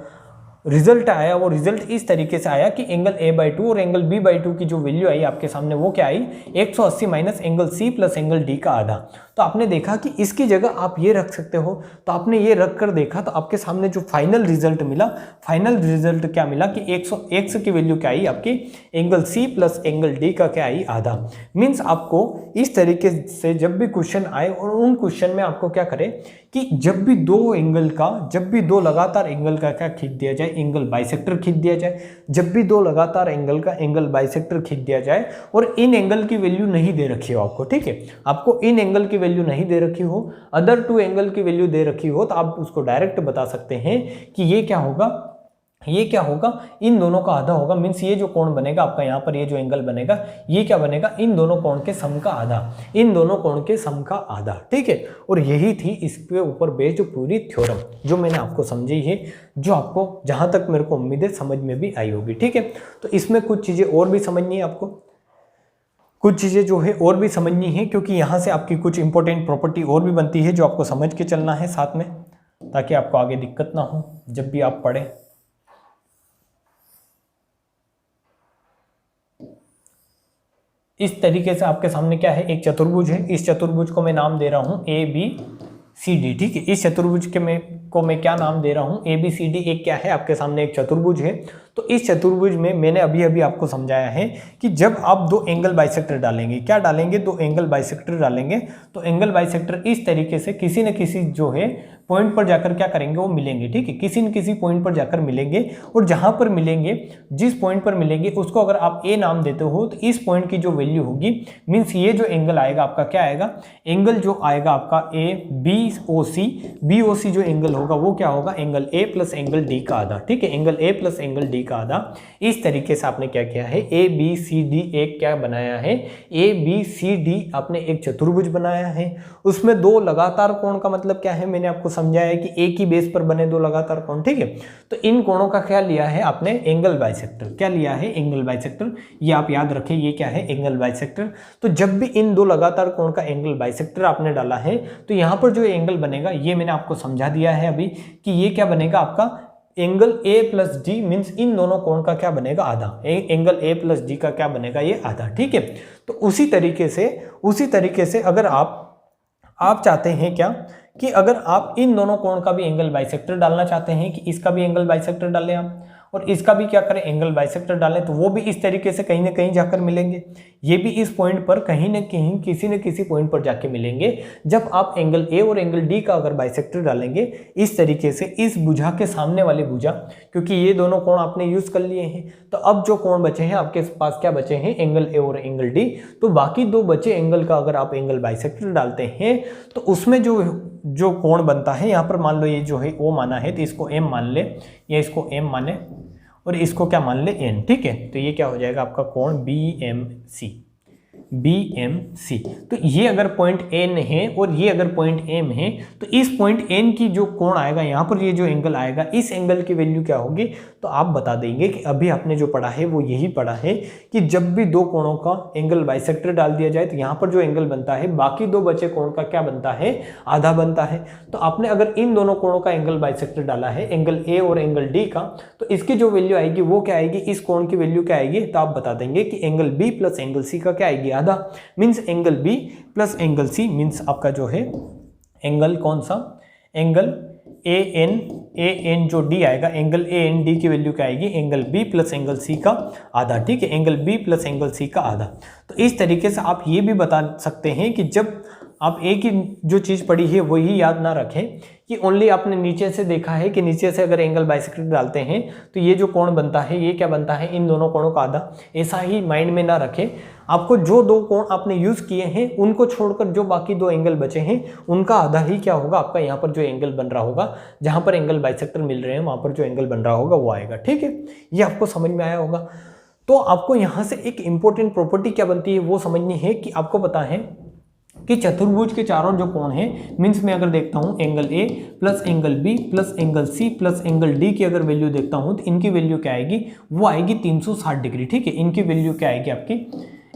रिजल्ट आया वो रिजल्ट इस तरीके से आया कि एंगल A/2 और एंगल B/2 की जो वैल्यू आई आपके सामने वो क्या आई, 180 minus angle C plus angle D का आधा। तो आपने देखा कि इसकी जगह आप ये रख सकते हो, तो आपने ये रख कर देखा तो आपके सामने जो फाइनल रिजल्ट मिला, फाइनल रिजल्ट क्या मिला कि 100x की वैल्यू क्या आई आपकी, angle C plus angle D का क्या आई, आधा। मीन्स आपको इस तरीके से जब भी क्वेश्चन आए और उन क्वेश्चन में आपको क्या करे कि जब भी दो लगातार एंगल का क्या खींच दिया जाए, एंगल बाइसेक्टर खींच दिया जाए। जब भी दो लगातार एंगल का एंगल बाइसेक्टर खींच दिया जाए और इन एंगल की वैल्यू नहीं दे रखी हो आपको, ठीक है, आपको इन एंगल की वैल्यू नहीं दे रखी हो, अदर टू एंगल की वैल्यू दे रखी हो, तो आप उसको डायरेक्ट बता सकते हैं कि ये क्या होगा, इन दोनों का आधा होगा। मीन्स ये जो कोण बनेगा आपका, यहाँ पर ये जो एंगल बनेगा ये क्या बनेगा, इन दोनों कोण के सम का आधा, इन दोनों कोण के सम का आधा। ठीक है, और यही थी इसके ऊपर बेस्ड पूरी थ्योरम जो मैंने आपको समझी है, जो आपको जहां तक मेरे को उम्मीद है समझ में भी आई होगी। ठीक है, तो इसमें कुछ चीजें और भी समझनी है आपको, कुछ चीज़ें जो है और भी समझनी है, क्योंकि यहाँ से आपकी कुछ इंपॉर्टेंट प्रॉपर्टी और भी बनती है जो आपको समझ के चलना है साथ में, ताकि आपको आगे दिक्कत ना हो जब भी आप पढ़ें। इस तरीके से आपके सामने क्या है, एक चतुर्भुज है। इस चतुर्भुज को मैं नाम दे रहा हूँ ABCD। ठीक है, इस चतुर्भुज के मैं क्या नाम दे रहा हूँ, ABCD एक क्या है, आपके सामने एक चतुर्भुज है। तो इस चतुर्भुज में मैंने अभी आपको समझाया है कि जब आप दो एंगल बाइसेक्टर डालेंगे, क्या डालेंगे, दो एंगल बाइसेक्टर डालेंगे, तो एंगल बाइसेक्टर इस तरीके से किसी न किसी जो है पॉइंट पर जाकर क्या करेंगे, वो मिलेंगे। ठीक है, किसी न किसी पॉइंट पर जाकर मिलेंगे, और जहां पर मिलेंगे, जिस पॉइंट पर मिलेंगे उसको अगर आप A नाम देते हो, तो इस पॉइंट की जो वैल्यू होगी, मीन्स ये जो एंगल आएगा आपका क्या आएगा, एंगल जो आएगा आपका BOC जो एंगल होगा वो क्या होगा, angle A plus angle D का आधा। ठीक है, angle A plus angle D का आधा। इस तरीके से आपने क्या किया है, ABCD एक क्या बनाया है, ABCD आपने एक चतुर्भुज बनाया है। उसमें दो लगातार कोण का मतलब क्या है, मैंने आपको समझाया है कि एक ही बेस पर बने दो लगातार कोण। ठीक है, तो इन कोणों का क्या लिया है आपने, एंगल बाइसेक्टर। क्या लिया है, एंगल बाइसेक्टर। ये आप याद रखें, ये क्या है, एंगल बाइसेक्टर। तो जब भी इन दो लगातार कोण का एंगल बाइसेक्टर आपने डाला है, तो यहां पर जो एंगल बनेगा ये मैंने आपको समझा दिया है अभी कि ये क्या बनेगा आपका, angle A plus D. Means in दोनों कोण का क्या बनेगा, आधा। एंगल A प्लस डी का क्या बनेगा, ये आधा। ठीक है, तो उसी तरीके से अगर आप चाहते हैं क्या कि अगर आप इन दोनों कोण का भी एंगल बाइसेक्टर डालना चाहते हैं कि इसका भी एंगल बाइसेक्टर डालें आप, और इसका भी क्या करें, एंगल बाइसेक्टर डालें, तो वो भी इस तरीके से कहीं ना कहीं जाकर मिलेंगे। ये भी इस पॉइंट पर कहीं ना कहीं किसी न किसी पॉइंट पर जाके मिलेंगे। जब आप एंगल A और एंगल D का अगर बाइसेक्टर डालेंगे इस तरीके से, इस भुजा के सामने वाली भुजा, क्योंकि ये दोनों कोण आपने यूज कर लिए हैं, तो अब जो कोण बचे हैं आपके पास, क्या बचे हैं, एंगल A और एंगल D। तो बाकी दो बचे एंगल का अगर आप एंगल बाइसेक्टर डालते हैं तो उसमें जो कोण बनता है, यहाँ पर मान लो ये जो है O माना है तो इसको M मान ले, या इसको M माने और इसको क्या मान ले N। ठीक है, तो ये क्या हो जाएगा आपका कोण BMC। BMC। तो ये अगर पॉइंट N है और ये अगर पॉइंट M है, तो इस पॉइंट N की जो कोण आएगा यहाँ पर, ये जो एंगल आएगा, इस एंगल की वैल्यू क्या होगी? तो आप बता देंगे कि अभी आपने जो पढ़ा है वो यही पढ़ा है कि जब भी दो कोणों का एंगल बाइसेक्टर डाल दिया जाए तो यहाँ पर जो एंगल बनता है बाकी दो बचे कोण का क्या बनता है? आधा बनता है। तो आपने अगर इन दोनों कोणों का एंगल बाइसेक्टर डाला है, एंगल A और एंगल D का, तो इसकी जो वैल्यू आएगी वो क्या आएगी? इस कोण की वैल्यू क्या आएगी? तो आप बता देंगे कि angle B plus angle C का क्या आएगी? आधा। Means angle B plus angle C means आपका जो है एंगल कौन सा? एंगल AN जो D आएगा, एंगल AND की वैल्यू क्या आएगी? Angle B plus angle C का आधा। ठीक है, angle B plus angle C का आधा। तो इस तरीके से आप ये भी बता सकते हैं कि जब आप एक ही जो चीज़ पढ़ी है वही याद ना रखें कि ओनली आपने नीचे से देखा है कि नीचे से अगर एंगल बाइसेक्टर डालते हैं तो ये जो कोण बनता है ये क्या बनता है? इन दोनों कोणों का आधा। ऐसा ही माइंड में ना रखें। आपको जो दो कोण आपने यूज़ किए हैं उनको छोड़कर जो बाकी दो एंगल बचे हैं उनका आधा ही क्या होगा? आपका यहाँ पर जो एंगल बन रहा होगा, जहाँ पर एंगल बाइसेक्टर मिल रहे हैं वहाँ पर जो एंगल बन रहा होगा वो आएगा। ठीक है, ये आपको समझ में आया होगा। तो आपको यहाँ से एक इंपॉर्टेंट प्रॉपर्टी क्या बनती है वो समझनी है कि आपको पता है कि चतुर्भुज के चारों जो कोण हैं, मीन्स मैं अगर देखता हूं angle A plus angle B plus angle C plus angle D की अगर वैल्यू देखता हूं तो इनकी वैल्यू क्या आएगी? वो आएगी 360 डिग्री। ठीक है, इनकी वैल्यू क्या आएगी आपकी?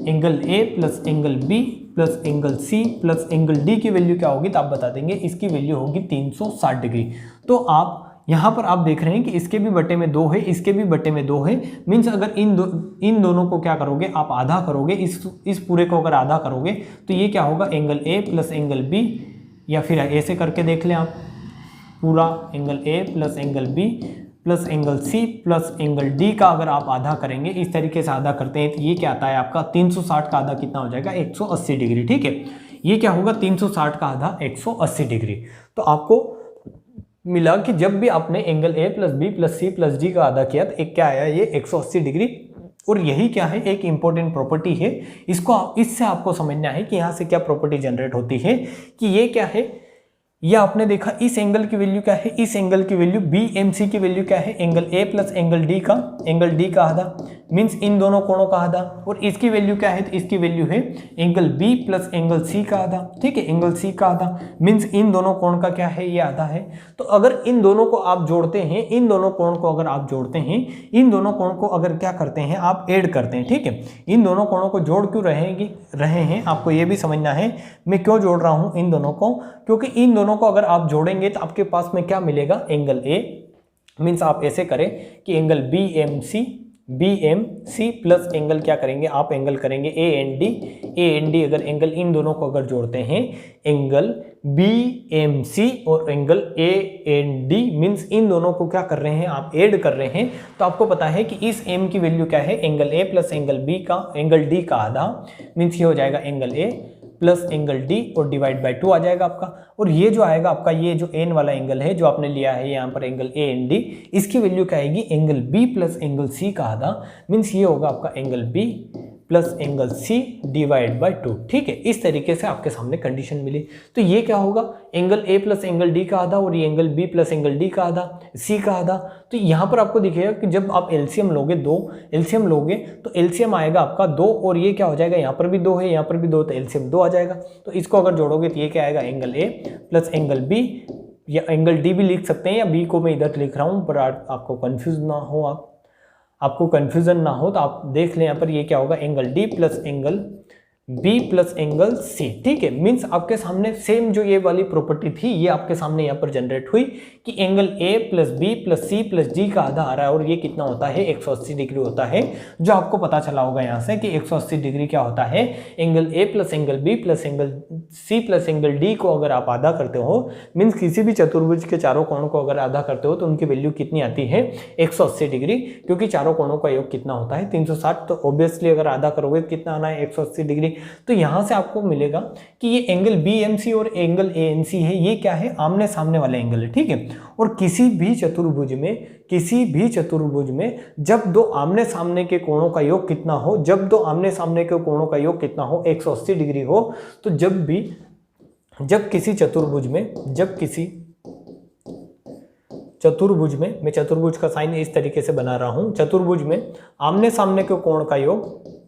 Angle A plus angle B plus angle C plus angle D की वैल्यू क्या होगी? तो आप बता देंगे इसकी वैल्यू होगी 360 डिग्री। तो आप यहाँ पर आप देख रहे हैं कि इसके भी बटे में 2 है, इसके भी बटे में 2 है। मीन्स अगर इन दोनों को क्या करोगे? आप आधा करोगे, इस पूरे को अगर आधा करोगे तो ये क्या होगा? Angle A plus angle B, या फिर ऐसे करके देख लें आप, पूरा angle A plus angle B plus angle C plus angle D का अगर आप आधा करेंगे, इस तरीके से आधा करते हैं तो ये क्या आता है आपका? 360 का आधा कितना हो जाएगा? 180 डिग्री। ठीक है, ये क्या होगा? 360 का आधा 180 डिग्री। तो आपको मिला कि जब भी आपने angle A plus B plus C plus D का आधा किया तो एक क्या आया? ये 180 डिग्री। और यही क्या है? एक इंपॉर्टेंट प्रॉपर्टी है। इससे आपको समझना है कि यहाँ से क्या प्रॉपर्टी जनरेट होती है कि ये क्या है? ये आपने देखा इस एंगल की वैल्यू क्या है? इस एंगल की वैल्यू BMC की वैल्यू क्या है? Angle A plus angle D का आधा, मीन्स इन दोनों कोणों का आधा। और इसकी वैल्यू क्या है? तो इसकी वैल्यू है angle B plus angle C का आधा। ठीक है, एंगल C का आधा, मीन्स इन दोनों कोण का क्या है? ये आधा है। तो अगर इन दोनों को आप जोड़ते हैं, इन दोनों कोण को अगर आप जोड़ते हैं, इन दोनों कोण को अगर क्या करते हैं? आप ऐड करते हैं। ठीक है, इन दोनों कोणों को जोड़ क्यों रहे हैं आपको ये भी समझना है। मैं क्यों जोड़ रहा हूं इन दोनों को? क्योंकि इन दोनों को अगर आप जोड़ेंगे तो आपके पास में क्या मिलेगा? Angle A। मीन्स आप ऐसे करें कि एंगल BMC प्लस एंगल क्या करेंगे? आप एंगल करेंगे AND। अगर एंगल इन दोनों को अगर जोड़ते हैं, एंगल BMC और एंगल AND, मीन्स इन दोनों को क्या कर रहे हैं? आप ऐड कर रहे हैं। तो आपको पता है कि इस M की वैल्यू क्या है? Angle A plus angle D का आधा, मीन्स ये हो जाएगा angle A plus angle D और डिवाइड बाय 2 आ जाएगा आपका। और ये जो आएगा आपका, ये जो N वाला एंगल है जो आपने लिया है यहाँ पर एंगल AND, इसकी वैल्यू क्या आएगी? Angle B plus angle C का आधा, मीन्स ये होगा आपका angle B plus angle C divide by 2। ठीक है, इस तरीके से आपके सामने कंडीशन मिली। तो ये क्या होगा? Angle A plus angle D का आधा और ये angle B plus angle D का आधा, C का आधा। तो यहाँ पर आपको दिखेगा कि जब आप एलसीएम लोगे, एलसीएम लोगे तो एलसीएम आएगा आपका 2, और ये क्या हो जाएगा? यहाँ पर भी 2 है, यहाँ पर भी 2, तो एलसीएम 2 आ जाएगा। तो इसको अगर जोड़ोगे तो ये क्या आएगा? Angle A plus angle B, या एंगल D भी लिख सकते हैं, या B को मैं इधर लिख रहा हूँ पर आपको कंफ्यूजन ना हो तो आप देख लें यहाँ पर ये क्या होगा? Angle D plus angle B plus angle C। ठीक है, मीन्स आपके सामने सेम जो ये वाली प्रॉपर्टी थी ये आपके सामने यहाँ पर जनरेट हुई कि angle A plus B plus C plus D का आधा आ रहा है, और ये कितना होता है? 180 डिग्री होता है। जो आपको पता चला होगा यहाँ से कि 180 डिग्री क्या होता है? Angle A plus angle B plus angle C plus angle D को अगर आप आधा करते हो, मीन्स किसी भी चतुर्भुज के चारों कोणों को अगर आधा करते हो तो उनकी वैल्यू कितनी आती है? 180 डिग्री। क्योंकि चारों कोणों का योग कितना होता है? 360। तो ऑब्वियसली अगर आधा करोगे तो कितना आना है? 180 डिग्री। तो यहां से आपको मिलेगा कि ये एंगल BMC और एंगल ANC है, ये क्या है? आमने सामने वाले एंगल है। ठीक है, और किसी भी चतुर्भुज में जब दो आमने सामने के कोणों का योग कितना हो? जब दो आमने सामने के कोणों का योग कितना हो? 180 डिग्री हो। तो जब किसी चतुर्भुज में मैं चतुर्भुज का साइन इस तरीके से बना रहा हूं, चतुर्भुज में आमने सामने के कोण का योग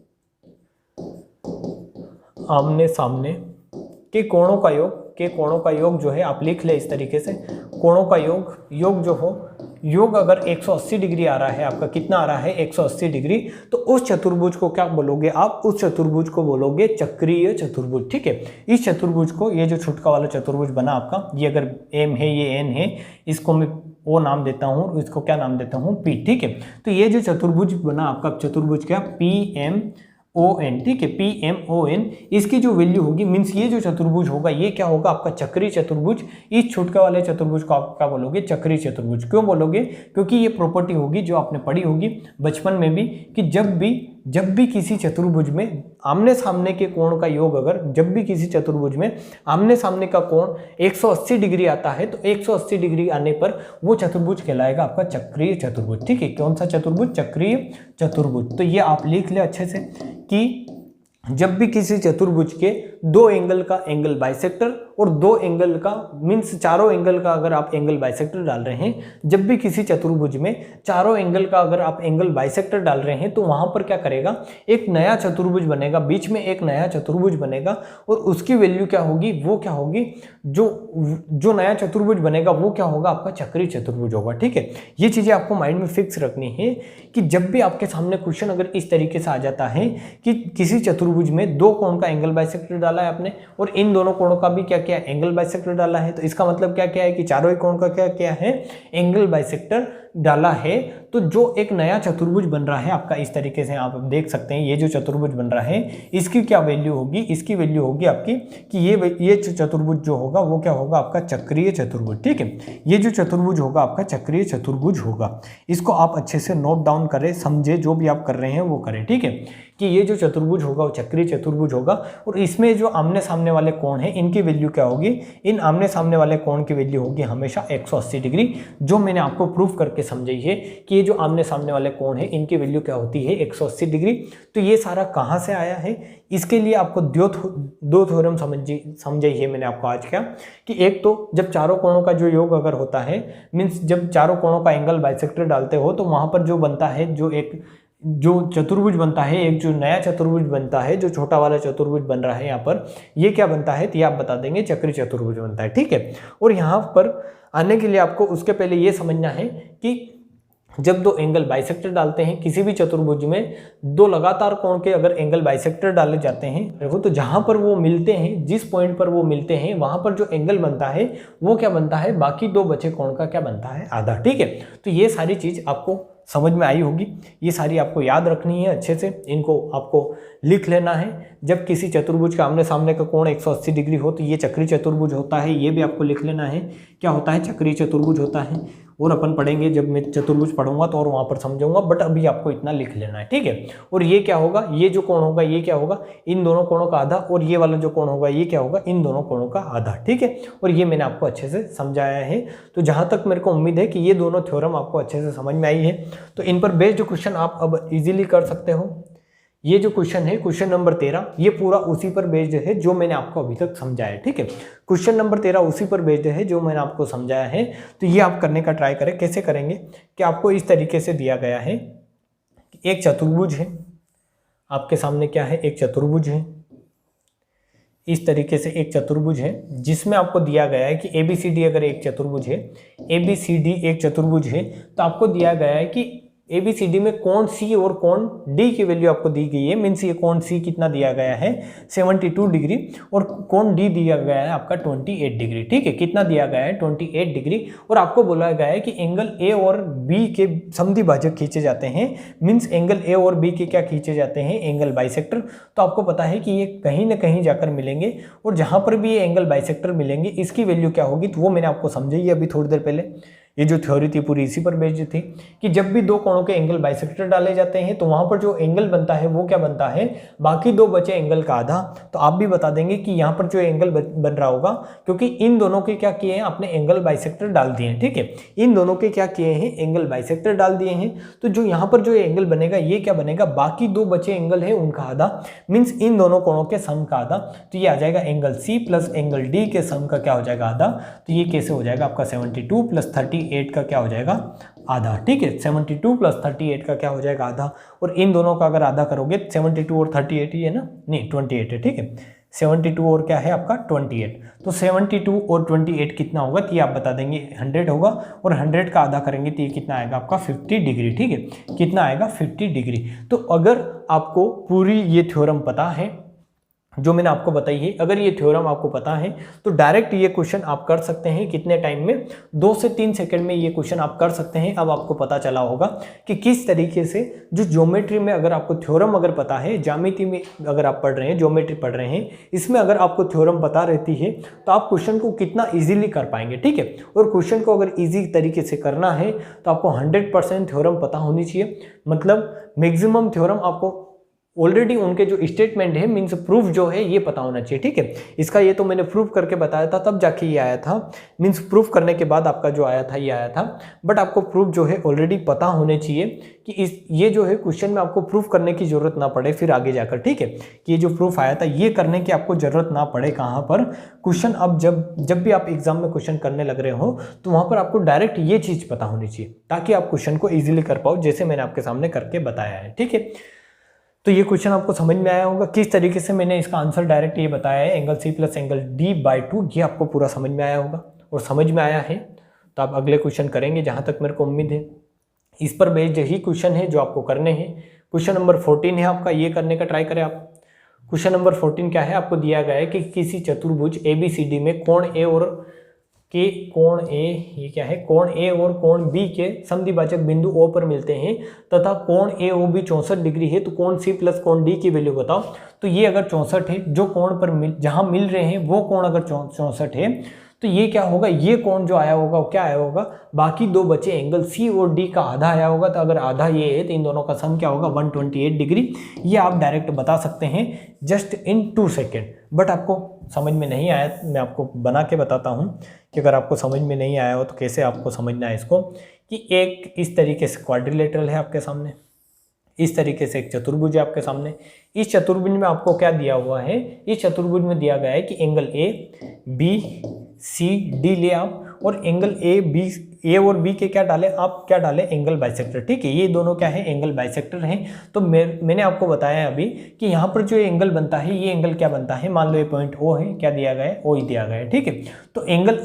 आमने सामने के कोणों का योग जो है आप लिख ले इस तरीके से, कोणों का योग जो हो, योग अगर 180 डिग्री आ रहा है, आपका कितना आ रहा है 180 डिग्री, तो उस चतुर्भुज को क्या बोलोगे आप, उस चतुर्भुज को बोलोगे चक्रीय चतुर्भुज। ठीक है, इस चतुर्भुज को, ये जो छुटका वाला चतुर्भुज बना आपका, ये अगर एम है ये एन है, इसको मैं ओ नाम देता हूँ, इसको क्या नाम देता हूँ पी। ठीक है, तो ये जो चतुर्भुज बना आपका, चतुर्भुज क्या पी एम ओ एन, ठीक है, पी एम ओ एन, इसकी जो वैल्यू होगी, मीन्स ये जो चतुर्भुज होगा ये क्या होगा आपका चक्रीय चतुर्भुज। इस छुटका वाले चतुर्भुज को आप क्या बोलोगे, चक्रीय चतुर्भुज। क्यों बोलोगे, क्योंकि ये प्रॉपर्टी होगी जो आपने पढ़ी होगी बचपन में भी, कि जब भी किसी चतुर्भुज में आमने सामने के कोण का योग, अगर जब भी किसी चतुर्भुज में आमने सामने का कोण 180 डिग्री आता है, तो 180 डिग्री आने पर वो चतुर्भुज कहलाएगा आपका चक्रीय चतुर्भुज। ठीक है, कौन सा चतुर्भुज, चक्रीय चतुर्भुज। तो ये आप लिख ले अच्छे से कि जब भी किसी चतुर्भुज के दो एंगल का एंगल बाइसेक्टर और दो एंगल का, मीन्स चारों एंगल का अगर आप एंगल बाइसेक्टर डाल रहे हैं, जब भी किसी चतुर्भुज में चारों एंगल का अगर आप एंगल बाइसेक्टर डाल रहे हैं, तो वहां पर क्या करेगा, एक नया चतुर्भुज बनेगा, बीच में एक नया चतुर्भुज बनेगा, और उसकी वैल्यू क्या होगी, वो क्या होगी, जो नया चतुर्भुज बनेगा वो क्या होगा, आपका चक्रीय चतुर्भुज होगा। ठीक है, ये चीजें आपको माइंड में फिक्स रखनी है कि जब भी आपके सामने क्वेश्चन अगर इस तरीके से आ जाता है कि किसी चतुर्भुज में दो कोण का एंगल बाइसेक्टर डाला है आपने, और इन दोनों कोणों का भी क्या क्या एंगल बाइसेक्टर डाला है, तो इसका मतलब क्या क्या है कि चारों ही कोण का क्या क्या है, एंगल बाइसेक्टर डाला है, तो जो एक नया चतुर्भुज बन रहा है आपका, इस तरीके से आप देख सकते हैं, ये जो चतुर्भुज बन रहा है इसकी क्या वैल्यू होगी, इसकी वैल्यू होगी आपकी कि ये चतुर्भुज जो होगा वो क्या होगा आपका चक्रीय चतुर्भुज। ठीक है, ये जो चतुर्भुज होगा आपका चक्रीय चतुर्भुज होगा। इसको आप अच्छे से नोट डाउन करें, समझे, जो भी आप कर रहे हैं वो करें। ठीक है, कि ये जो चतुर्भुज होगा वो चक्रीय चतुर्भुज होगा, और इसमें जो आमने सामने वाले कोण हैं इनकी वैल्यू क्या होगी, इन आमने सामने वाले कोण की वैल्यू होगी हमेशा 180 डिग्री, जो मैंने आपको प्रूफ करके समझाई है कि ये जो आमने सामने वाले कोण है इनकी वैल्यू क्या होती है 180 डिग्री। तो ये सारा कहाँ से आया है, इसके लिए आपको दो थ्योरम समझाई है मैंने आपको आज क्या, कि एक तो जब चारों कोणों का जो योग अगर होता है, मीन्स जब चारों कोणों का एंगल बाइसेक्टर डालते हो, तो वहां पर जो बनता है, जो चतुर्भुज बनता है, एक जो नया चतुर्भुज बनता है, जो छोटा वाला चतुर्भुज बन रहा है यहाँ पर, ये क्या बनता है, तो ये आप बता देंगे चक्रीय चतुर्भुज बनता है। ठीक है, और यहाँ पर आने के लिए आपको उसके पहले ये समझना है कि जब दो एंगल बाइसेक्टर डालते हैं किसी भी चतुर्भुज में, दो लगातार कोण के अगर एंगल बाइसेक्टर डाले जाते हैं, देखो तो जहां पर वो मिलते हैं, जिस पॉइंट पर वो मिलते हैं, वहां पर जो एंगल बनता है वो क्या बनता है, बाकी दो बचे कोण का क्या बनता है, आधा। ठीक है, तो ये सारी चीज आपको समझ में आई होगी, ये सारी आपको याद रखनी है अच्छे से, इनको आपको लिख लेना है। जब किसी चतुर्भुज का आमने सामने का कोण 180 डिग्री हो तो ये चक्रीय चतुर्भुज होता है, ये भी आपको लिख लेना है, क्या होता है, चक्रीय चतुर्भुज होता है। और अपन पढ़ेंगे, जब मैं चतुर्भुज पढ़ूंगा तो और वहां पर समझाऊंगा, बट अभी आपको इतना लिख लेना है। ठीक है, और ये क्या होगा, ये जो कोण होगा ये क्या होगा, इन दोनों कोणों का आधा, और ये वाला जो कोण होगा ये क्या होगा, इन दोनों कोणों का आधा। ठीक है, और ये मैंने आपको अच्छे से समझाया है। तो जहां तक मेरे को उम्मीद है कि ये दोनों थ्योरम आपको अच्छे से समझ में आई है, तो इन पर बेस्ड क्वेश्चन आप अब इजीली कर सकते हो। ये जो क्वेश्चन है, क्वेश्चन नंबर 13, ये पूरा उसी पर बेस्ड है जो मैंने आपको अभी तक समझाया है। ठीक है, क्वेश्चन नंबर 13 उसी पर बेस्ड है जो मैंने आपको समझाया है। तो ये आप करने का ट्राई करें। कैसे करेंगे कि आपको इस तरीके से दिया गया है, एक चतुर्भुज है आपके सामने, क्या है, एक चतुर्भुज है, इस तरीके से एक चतुर्भुज है जिसमें आपको दिया गया है कि ABCD अगर एक चतुर्भुज है, ABCD एक चतुर्भुज है, तो आपको दिया गया है कि ABCD में कोण C और कोण D की वैल्यू आपको दी गई है। मीन्स ये कोण C कितना दिया गया है, 72 डिग्री, और कोण D दिया गया है आपका 28 डिग्री। ठीक है, कितना दिया गया है, 28 डिग्री, और आपको बोला गया है कि एंगल A और B के समद्विभाजक खींचे जाते हैं। मीन्स एंगल A और B के क्या खींचे जाते हैं, एंगल बाइसेक्टर। तो आपको पता है कि ये कहीं ना कहीं जाकर मिलेंगे, और जहां पर भी ये एंगल बाइसेक्टर मिलेंगे इसकी वैल्यू क्या होगी, तो वो मैंने आपको समझाई अभी थोड़ी देर पहले। ये जो थ्योरी थी पूरी इसी पर बेस्ड थी कि जब भी दो कोणों के एंगल बाइसेक्टर डाले जाते हैं तो वहां पर जो एंगल बनता है वो क्या बनता है, बाकी दो बचे एंगल का आधा। तो आप भी बता देंगे कि यहाँ पर जो एंगल बन रहा होगा, क्योंकि इन दोनों के क्या किए हैं, आपने एंगल बाइसेक्टर डाल दिए हैं। ठीक है, इन दोनों के क्या किए हैं, एंगल बाइसेक्टर डाल दिए हैं। तो जो यहाँ पर जो एंगल बनेगा ये क्या बनेगा, बाकी दो बचे एंगल है उनका आधा, मीन्स इन दोनों कोणों के सम का आधा। तो ये आ जाएगा angle C plus angle D के सम का क्या हो जाएगा, आधा। तो ये कैसे हो जाएगा आपका 72 प्लस 38 38 का क्या हो जाएगा, आधा। ठीक है, 72 प्लस 38 का क्या हो जाएगा, आधा। और इन दोनों का अगर आधा करोगे 72 और 38 ही है ना, नहीं 28 है। ठीक है, 72 और क्या है आपका 28। तो 72 और 28 कितना होगा, तो ये आप बता देंगे 100 होगा। और 100 का आधा करेंगे तो ये कितना आएगा आपका 50 डिग्री। ठीक है, कितना आएगा 50 डिग्री। तो अगर आपको पूरी ये थ्योरम पता है जो मैंने आपको बताई है, अगर ये थ्योरम आपको पता है तो डायरेक्ट ये क्वेश्चन आप कर सकते हैं कितने टाइम में, 2 से 3 सेकंड में ये क्वेश्चन आप कर सकते हैं। अब आपको पता चला होगा कि किस तरीके से जो ज्योमेट्री में अगर आपको थ्योरम अगर पता है, ज्यामिति में अगर आप पढ़ रहे हैं, ज्योमेट्री पढ़ रहे हैं, इसमें अगर आपको थ्योरम पता रहती है तो आप क्वेश्चन को कितना ईजिली कर पाएंगे। ठीक है, और क्वेश्चन को अगर ईजी तरीके से करना है तो आपको 100% थ्योरम पता होनी चाहिए। मतलब मैक्सिमम थ्योरम आपको ऑलरेडी उनके जो स्टेटमेंट है मीन्स प्रूफ जो है ये पता होना चाहिए। ठीक है, इसका ये तो मैंने प्रूफ करके बताया था तब जाके ये आया था, मीन्स प्रूफ करने के बाद आपका जो आया था ये आया था। बट आपको प्रूफ जो है ऑलरेडी पता होने चाहिए कि ये जो है क्वेश्चन में आपको प्रूफ करने की जरूरत ना पड़े फिर आगे जाकर। ठीक है, कि ये जो प्रूफ आया था ये करने की आपको जरूरत ना पड़े कहाँ पर, क्वेश्चन अब जब भी आप एग्जाम में क्वेश्चन करने लग रहे हो तो वहाँ पर आपको डायरेक्ट ये चीज़ पता होनी चाहिए ताकि आप क्वेश्चन को ईजिली कर पाओ, जैसे मैंने आपके सामने करके बताया है। ठीक है, तो ये क्वेश्चन आपको समझ में आया होगा किस तरीके से मैंने इसका आंसर डायरेक्ट ये बताया है, angle C plus angle D by 2, ये आपको पूरा समझ में आया होगा। और समझ में आया है तो आप अगले क्वेश्चन करेंगे जहाँ तक मेरे को उम्मीद है। इस पर बेस्ड यही क्वेश्चन है जो आपको करने हैं। क्वेश्चन नंबर 14 है आपका, ये करने का ट्राई करें आप। क्वेश्चन नंबर 14 क्या है, आपको दिया गया है कि किसी चतुर्भुज ABCD में कोण ए और के कोण ए, ये क्या है, कोण ए और कोण बी के समद्विभाजक बिंदु O पर मिलते हैं तथा कोण AOB 64 डिग्री है, तो कोण C प्लस कोण D की वैल्यू बताओ। तो ये अगर 64 है, जो कोण पर जहां मिल रहे हैं वो कोण अगर 64 है तो ये क्या होगा, ये कोण जो आया होगा वो क्या आया होगा, बाकी दो बचे एंगल C और D का आधा आया होगा। तो अगर आधा ये है तो इन दोनों का सम क्या होगा 128 डिग्री। ये आप डायरेक्ट बता सकते हैं जस्ट इन 2 सेकेंड। बट आपको समझ में नहीं आया, मैं आपको बना के बताता हूँ कि अगर आपको समझ में नहीं आया हो तो कैसे आपको समझना है इसको। कि एक इस तरीके से क्वाड्रिलेटरल है आपके सामने, इस तरीके से एक चतुर्भुज है आपके सामने। इस चतुर्भुज में आपको क्या दिया हुआ है, इस चतुर्भुज में दिया गया है कि एंगल ABCD ले आप, और एंगल ए और बी के क्या डालें आप, क्या डालें एंगल बाइसेक्टर। ठीक है, ये दोनों क्या है, एंगल बाइसेक्टर हैं। तो मैंने आपको बताया है अभी कि यहाँ पर जो एंगल बनता है ये एंगल क्या बनता है, मान लो ये पॉइंट O है, क्या दिया गया है, O ही दिया गया है। ठीक है, तो एंगल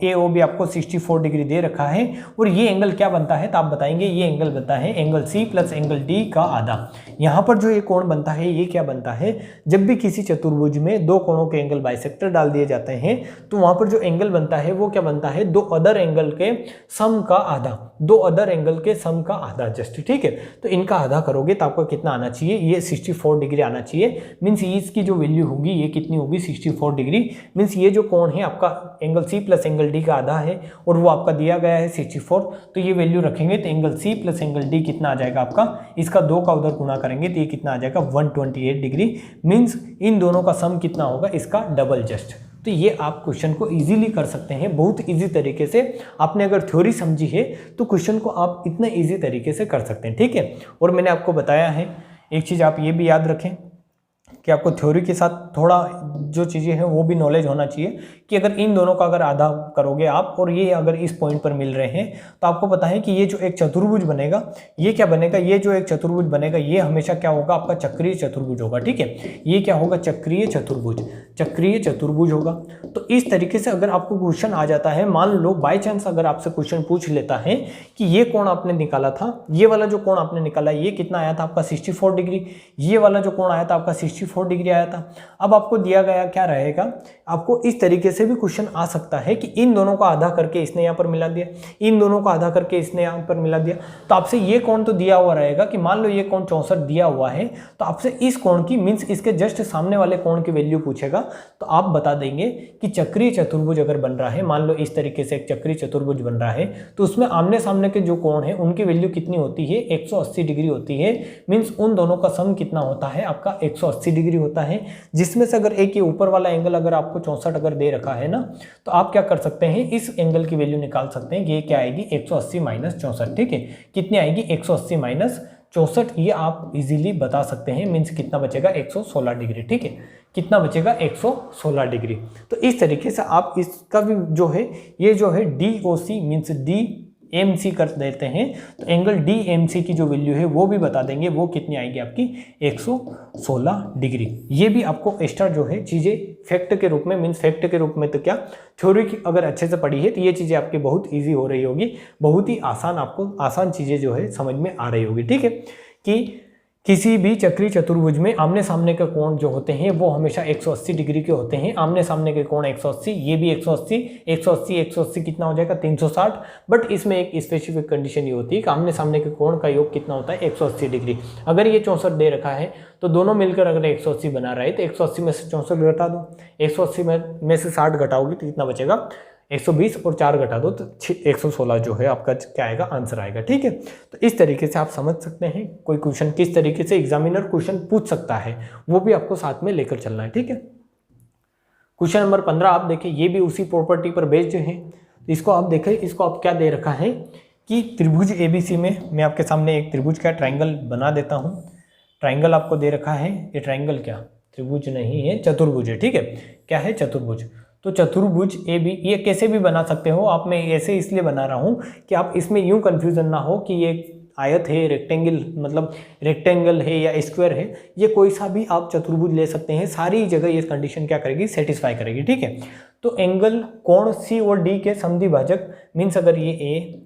AOB आपको 64 डिग्री दे रखा है, और ये एंगल क्या बनता है तो आप बताएंगे ये एंगल बनता है angle C plus angle D का आधा। यहाँ पर जो ये कोण बनता है ये क्या बनता है, जब भी किसी चतुर्भुज में दो कोणों के एंगल बाइसेक्टर डाल दिए जाते हैं तो वहाँ पर जो एंगल बनता है वो क्या बनता है, दो अदर एंगल के सम का आधा, दो अदर एंगल के सम का आधा जस्ट। ठीक है, तो इनका आधा करोगे तो आपको कितना आना चाहिए, ये 64 डिग्री आना चाहिए। मीन्स इसकी जो वैल्यू होगी ये कितनी होगी 64 डिग्री। मीन्स ये जो कोण है आपका angle C plus angle D का आधा है और वो आपका दिया गया है 64। तो ये वैल्यू रखेंगे तो angle C plus angle D कितना आ जाएगा आपका, इसका 2 का उधर गुणा करेंगे तो ये कितना आ जाएगा 128 डिग्री। मीन्स इन दोनों का सम कितना होगा, इसका डबल जस्ट। तो ये आप क्वेश्चन को इजीली कर सकते हैं, बहुत इजी तरीके से। आपने अगर थ्योरी समझी है तो क्वेश्चन को आप इतने इजी तरीके से कर सकते हैं। ठीक है, और मैंने आपको बताया है एक चीज़ आप ये भी याद रखें कि आपको थ्योरी के साथ थोड़ा जो चीज़ें हैं वो भी नॉलेज होना चाहिए कि अगर इन दोनों का अगर आधा करोगे आप और ये अगर इस पॉइंट पर मिल रहे हैं तो आपको पता है कि ये जो एक चतुर्भुज बनेगा ये क्या बनेगा, ये जो एक चतुर्भुज बनेगा ये हमेशा क्या होगा आपका चक्रीय चतुर्भुज होगा। ठीक है, ये क्या होगा चक्रीय चतुर्भुज, चक्रीय चतुर्भुज होगा। तो इस तरीके से अगर आपको क्वेश्चन आ जाता है, मान लो बाय चांस अगर आपसे क्वेश्चन पूछ लेता है कि ये कोण आपने निकाला था, ये वाला जो कोण आपने निकाला ये कितना आया था आपका 64 डिग्री, ये वाला जो कोण आया था आपका 64 डिग्री आया था। अब आपको दिया गया क्या रहेगा, आपको इस तरीके से भी क्वेश्चन आ सकता है कि इन दोनों का आधा करके इसने यहाँ पर मिला दिया, इन दोनों का आधा करके इसने यहाँ पर मिला दिया। तो आपसे ये कोण तो दिया हुआ रहेगा कि मान लो ये कोण 64 दिया हुआ है, तो आपसे इस कोण की मीन्स इसके जस्ट सामने वाले कोण की वैल्यू पूछेगा। तो आप बता देंगे कि चक्रीय चतुर्भुज अगर बन रहा है, मान लो इस तरीके से एक चक्रीय चतुर्भुज बन रहा है, तो उसमें आमने सामने के जो कोण है उनकी वैल्यू कितनी होती है 180 डिग्री होती है। मीन्स उन दोनों का सम कितना होता है आपका 180 डिग्री होता है, जिसमें से अगर एक ये ऊपर वाला एंगल अगर आपको 64 अगर दे रखा है ना, तो आप क्या कर सकते हैं इस एंगल की वैल्यू निकाल सकते हैं कि ये क्या आएगी 180 माइनस 64। ठीक है, कितनी आएगी 180 माइनस 64, ये आप इजीली बता सकते हैं। मीन्स कितना बचेगा 116 डिग्री। ठीक है, कितना बचेगा 116 डिग्री। तो इस तरीके से आप इसका भी जो है ये जो है DOC मीन्स D MC कर देते हैं तो एंगल DMC की जो वैल्यू है वो भी बता देंगे, वो कितनी आएगी आपकी 116 डिग्री। ये भी आपको एक्स्ट्रा जो है चीज़ें फैक्ट के रूप में, मीन्स फैक्ट के रूप में तो क्या, थ्योरी की अगर अच्छे से पढ़ी है तो ये चीज़ें आपकी बहुत ईजी हो रही होगी, बहुत ही आसान, आपको आसान चीज़ें जो है समझ में आ रही होगी। ठीक है, कि किसी भी चक्रीय चतुर्भुज में आमने सामने के कोण जो होते हैं वो हमेशा 180 डिग्री के होते हैं। आमने सामने के कोण 180, ये भी 180, 180 180 कितना हो जाएगा 360। बट इसमें एक स्पेसिफिक कंडीशन ये होती है कि आमने सामने के कोण का योग कितना होता है 180 डिग्री। अगर ये 64 दे रखा है तो दोनों मिलकर अगर 180 बना रहा है तो 180 में से 64 घटा दो, 180 में से 60 घटाओगे तो कितना बचेगा 120 और 4 घटा दो तो 116 जो है आपका क्या आएगा, आंसर आएगा। ठीक है, तो इस तरीके से आप समझ सकते हैं कोई क्वेश्चन किस तरीके से एग्जामिनर क्वेश्चन पूछ सकता है, वो भी आपको साथ में लेकर चलना है। ठीक है, क्वेश्चन नंबर 15 आप देखें, ये भी उसी प्रॉपर्टी पर बेस्ड है। इसको आप देखें, इसको आप क्या दे रखा है कि त्रिभुज ABC में मैं आपके सामने एक त्रिभुज का ट्राइंगल बना देता हूँ। ट्राइंगल आपको दे रखा है, ये ट्राइंगल क्या त्रिभुज नहीं है, चतुर्भुज है। ठीक है, क्या है चतुर्भुज, तो चतुर्भुज AB ये कैसे भी बना सकते हो आप, मैं ऐसे इसलिए बना रहा हूँ कि आप इसमें यूं कंफ्यूजन ना हो कि ये आयत है, रेक्टेंगल मतलब रेक्टेंगल है या स्क्वायर है, ये कोई सा भी आप चतुर्भुज ले सकते हैं, सारी जगह ये कंडीशन क्या करेगी, सेटिस्फाई करेगी। ठीक है, तो एंगल कोण C और D के समद्विभाजक, मीन्स अगर ये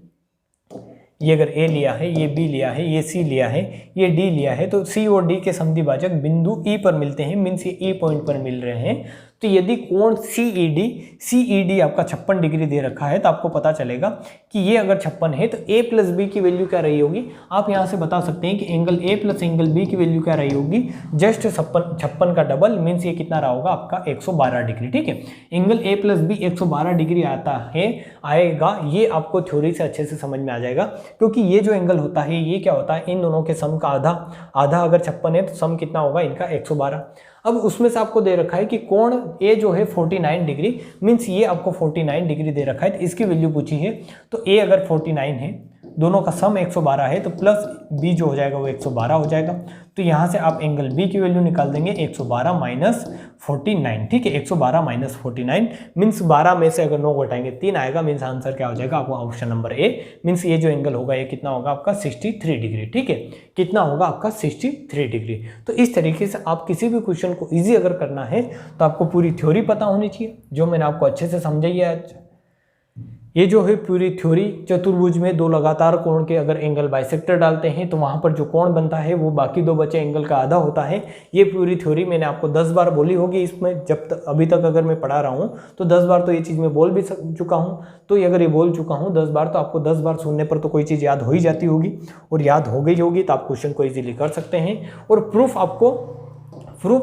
अगर A लिया है, ये B लिया है, ये C लिया है, ये D लिया है, तो C और D के समद्विभाजक बिंदु E पर मिलते हैं, मीन्स ये E पॉइंट पर मिल रहे हैं। तो यदि कोण CED आपका 56 डिग्री दे रखा है तो आपको पता चलेगा कि ये अगर 56 है तो A प्लस B की वैल्यू क्या रही होगी, आप यहाँ से बता सकते हैं कि angle A plus angle B की वैल्यू क्या रही होगी, जस्ट 56 का डबल, मीन्स ये कितना रहा होगा आपका 112 डिग्री। ठीक है, angle A plus B 112 degree आएगा, ये आपको थ्योरी से अच्छे से समझ में आ जाएगा, क्योंकि ये जो एंगल होता है ये क्या होता है, इन दोनों के सम का आधा अगर 56 है तो सम कितना होगा इनका 112। अब उसमें से आपको दे रखा है कि कोण A जो है 49 डिग्री, मीन्स ये आपको 49 डिग्री दे रखा है, तो इसकी वैल्यू पूछी है। तो A अगर 49 है, दोनों का सम 112 है, तो प्लस B जो हो जाएगा वो 112 हो जाएगा। तो यहाँ से आप एंगल B की वैल्यू निकाल देंगे 112 माइनस 49। ठीक है, 112 माइनस 49 मीन्स 12 में से अगर 9 घटाएंगे 3 आएगा, मीन्स आंसर क्या हो जाएगा आपको ऑप्शन नंबर A, मीन्स ये जो एंगल होगा ये कितना होगा आपका 63 डिग्री। ठीक है, कितना होगा आपका 63 डिग्री। तो इस तरीके से आप किसी भी क्वेश्चन को ईजी अगर करना है तो आपको पूरी थ्योरी पता होनी चाहिए, जो मैंने आपको अच्छे से समझाई है आज। ये जो है पूरी थ्योरी, चतुर्भुज में दो लगातार कोण के अगर एंगल बाइसेक्टर डालते हैं तो वहां पर जो कोण बनता है वो बाकी दो बचे एंगल का आधा होता है। ये पूरी थ्योरी मैंने आपको 10 बार बोली होगी इसमें, जब तक अभी तक अगर मैं पढ़ा रहा हूँ तो 10 बार तो ये चीज़ मैं बोल भी चुका हूँ। तो अगर ये बोल चुका हूँ 10 बार, तो आपको 10 बार सुनने पर तो कोई चीज़ याद हो ही जाती होगी, और याद हो गई होगी तो आप क्वेश्चन को ईजिली कर सकते हैं। और प्रूफ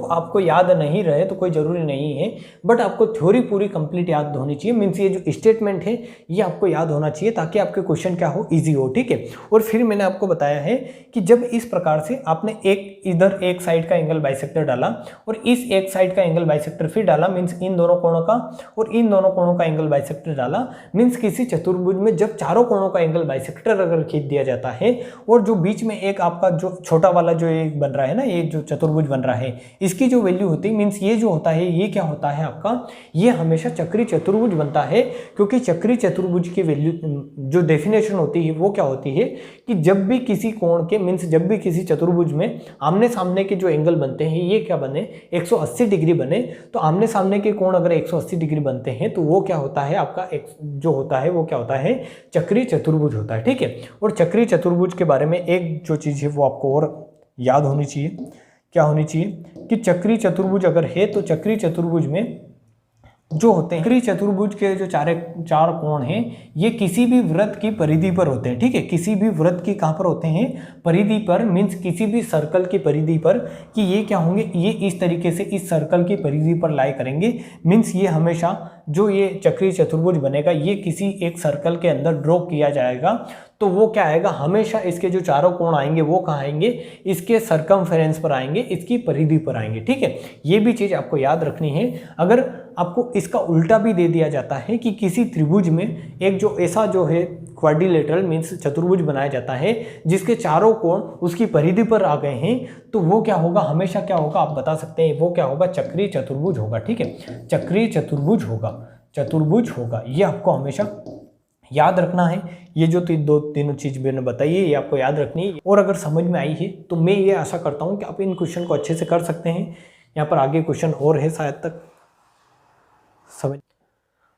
आपको याद नहीं रहे तो कोई ज़रूरी नहीं है, बट आपको थ्योरी पूरी कंप्लीट याद होनी चाहिए। मीन्स ये जो स्टेटमेंट है ये आपको याद होना चाहिए ताकि आपके क्वेश्चन क्या हो, इजी हो। ठीक है, और फिर मैंने आपको बताया है कि जब इस प्रकार से आपने इधर एक साइड का एंगल बाइसेक्टर डाला और इस एक साइड का एंगल बाइसेक्टर फिर डाला, मीन्स इन दोनों कोणों का और इन दोनों कोणों का एंगल बाइसेक्टर डाला, मीन्स किसी चतुर्भुज में जब चारों कोणों का एंगल बाइसेक्टर अगर खींच दिया जाता है और जो बीच में एक आपका जो छोटा वाला जो एक बन रहा है ना, ये जो चतुर्भुज बन रहा है, इसकी जो वैल्यू होती है, मीन्स ये जो होता है ये क्या होता है आपका, ये हमेशा चक्रीय चतुर्भुज बनता है। क्योंकि चक्रीय चतुर्भुज की वैल्यू जो डेफिनेशन होती है वो क्या होती है कि जब भी किसी कोण के, मीन्स जब भी किसी चतुर्भुज में आमने सामने के जो एंगल बनते हैं ये क्या बने, 180 डिग्री बने। तो आमने सामने के कोण अगर 180 डिग्री बनते हैं तो वो क्या होता है आपका जो होता है वो क्या होता है, चक्रीय चतुर्भुज होता है। ठीक है, और चक्रीय चतुर्भुज के बारे में एक जो चीज़ है वो आपको और याद होनी चाहिए, क्या होनी चाहिए कि चक्रीय चतुर्भुज अगर है तो चक्रीय चतुर्भुज में जो होते हैं, चक्रीय चतुर्भुज के जो चार कोण हैं ये किसी भी वृत्त की परिधि पर होते हैं। ठीक है, किसी भी वृत्त की कहाँ पर होते हैं, परिधि पर, मीन्स किसी भी सर्कल की परिधि पर, कि ये क्या होंगे, ये इस तरीके से इस सर्कल की परिधि पर लाई करेंगे। मीन्स ये हमेशा जो ये चक्रीय चतुर्भुज बनेगा ये किसी एक सर्कल के अंदर ड्रॉ किया जाएगा, तो वो क्या आएगा, हमेशा इसके जो चारों कोण आएंगे वो कहाँ आएंगे, इसके सर्कमफेरेंस पर आएंगे, इसकी परिधि पर आएंगे। ठीक है, ये भी चीज़ आपको याद रखनी है। अगर आपको इसका उल्टा भी दे दिया जाता है कि किसी त्रिभुज में एक जो ऐसा जो है क्वाड्रिलेटरल मीन्स चतुर्भुज बनाया जाता है जिसके चारों कोण उसकी परिधि पर आ गए हैं, तो वो क्या होगा, हमेशा क्या होगा आप बता सकते हैं, वो क्या होगा, चक्रीय चतुर्भुज होगा। ठीक है, चक्रीय चतुर्भुज होगा, ये आपको हमेशा याद रखना है। ये जो तीनों चीज़ मैंने बताई है ये आपको याद रखनी है। और अगर समझ में आई है तो मैं ये आशा करता हूँ कि आप इन क्वेश्चन को अच्छे से कर सकते हैं। यहाँ पर आगे क्वेश्चन और है शायद तक समझ।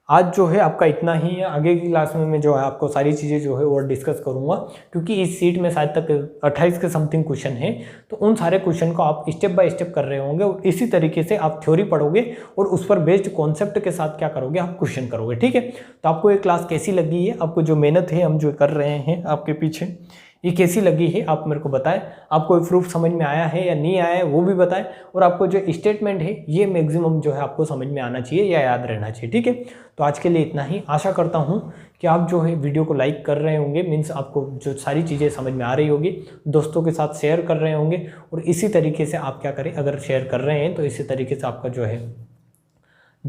आज जो है आपका इतना ही है। आगे की क्लास में मैं जो है आपको सारी चीज़ें जो है और डिस्कस करूंगा, क्योंकि इस सीट में शायद तक 28 के समथिंग क्वेश्चन है। तो उन सारे क्वेश्चन को आप स्टेप बाय स्टेप कर रहे होंगे और इसी तरीके से आप थ्योरी पढ़ोगे और उस पर बेस्ड कॉन्सेप्ट के साथ क्या करोगे, आप क्वेश्चन करोगे। ठीक है, तो आपको ये क्लास कैसी लगी है, आपको जो मेहनत है हम जो कर रहे हैं आपके पीछे, ये कैसी लगी है आप मेरे को बताएं। आपको प्रूफ समझ में आया है या नहीं आया है वो भी बताएं। और आपको जो स्टेटमेंट है ये मैक्सिमम जो है आपको समझ में आना चाहिए या याद रहना चाहिए। ठीक है, तो आज के लिए इतना ही। आशा करता हूँ कि आप जो है वीडियो को लाइक कर रहे होंगे, मीन्स आपको जो सारी चीज़ें समझ में आ रही होगी, दोस्तों के साथ शेयर कर रहे होंगे। और इसी तरीके से आप क्या करें, अगर शेयर कर रहे हैं तो इसी तरीके से आपका जो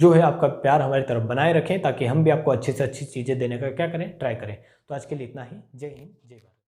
है आपका प्यार हमारी तरफ बनाए रखें, ताकि हम भी आपको अच्छी से अच्छी चीज़ें देने का क्या करें, ट्राई करें। तो आज के लिए इतना ही। जय हिंद, जय भारत।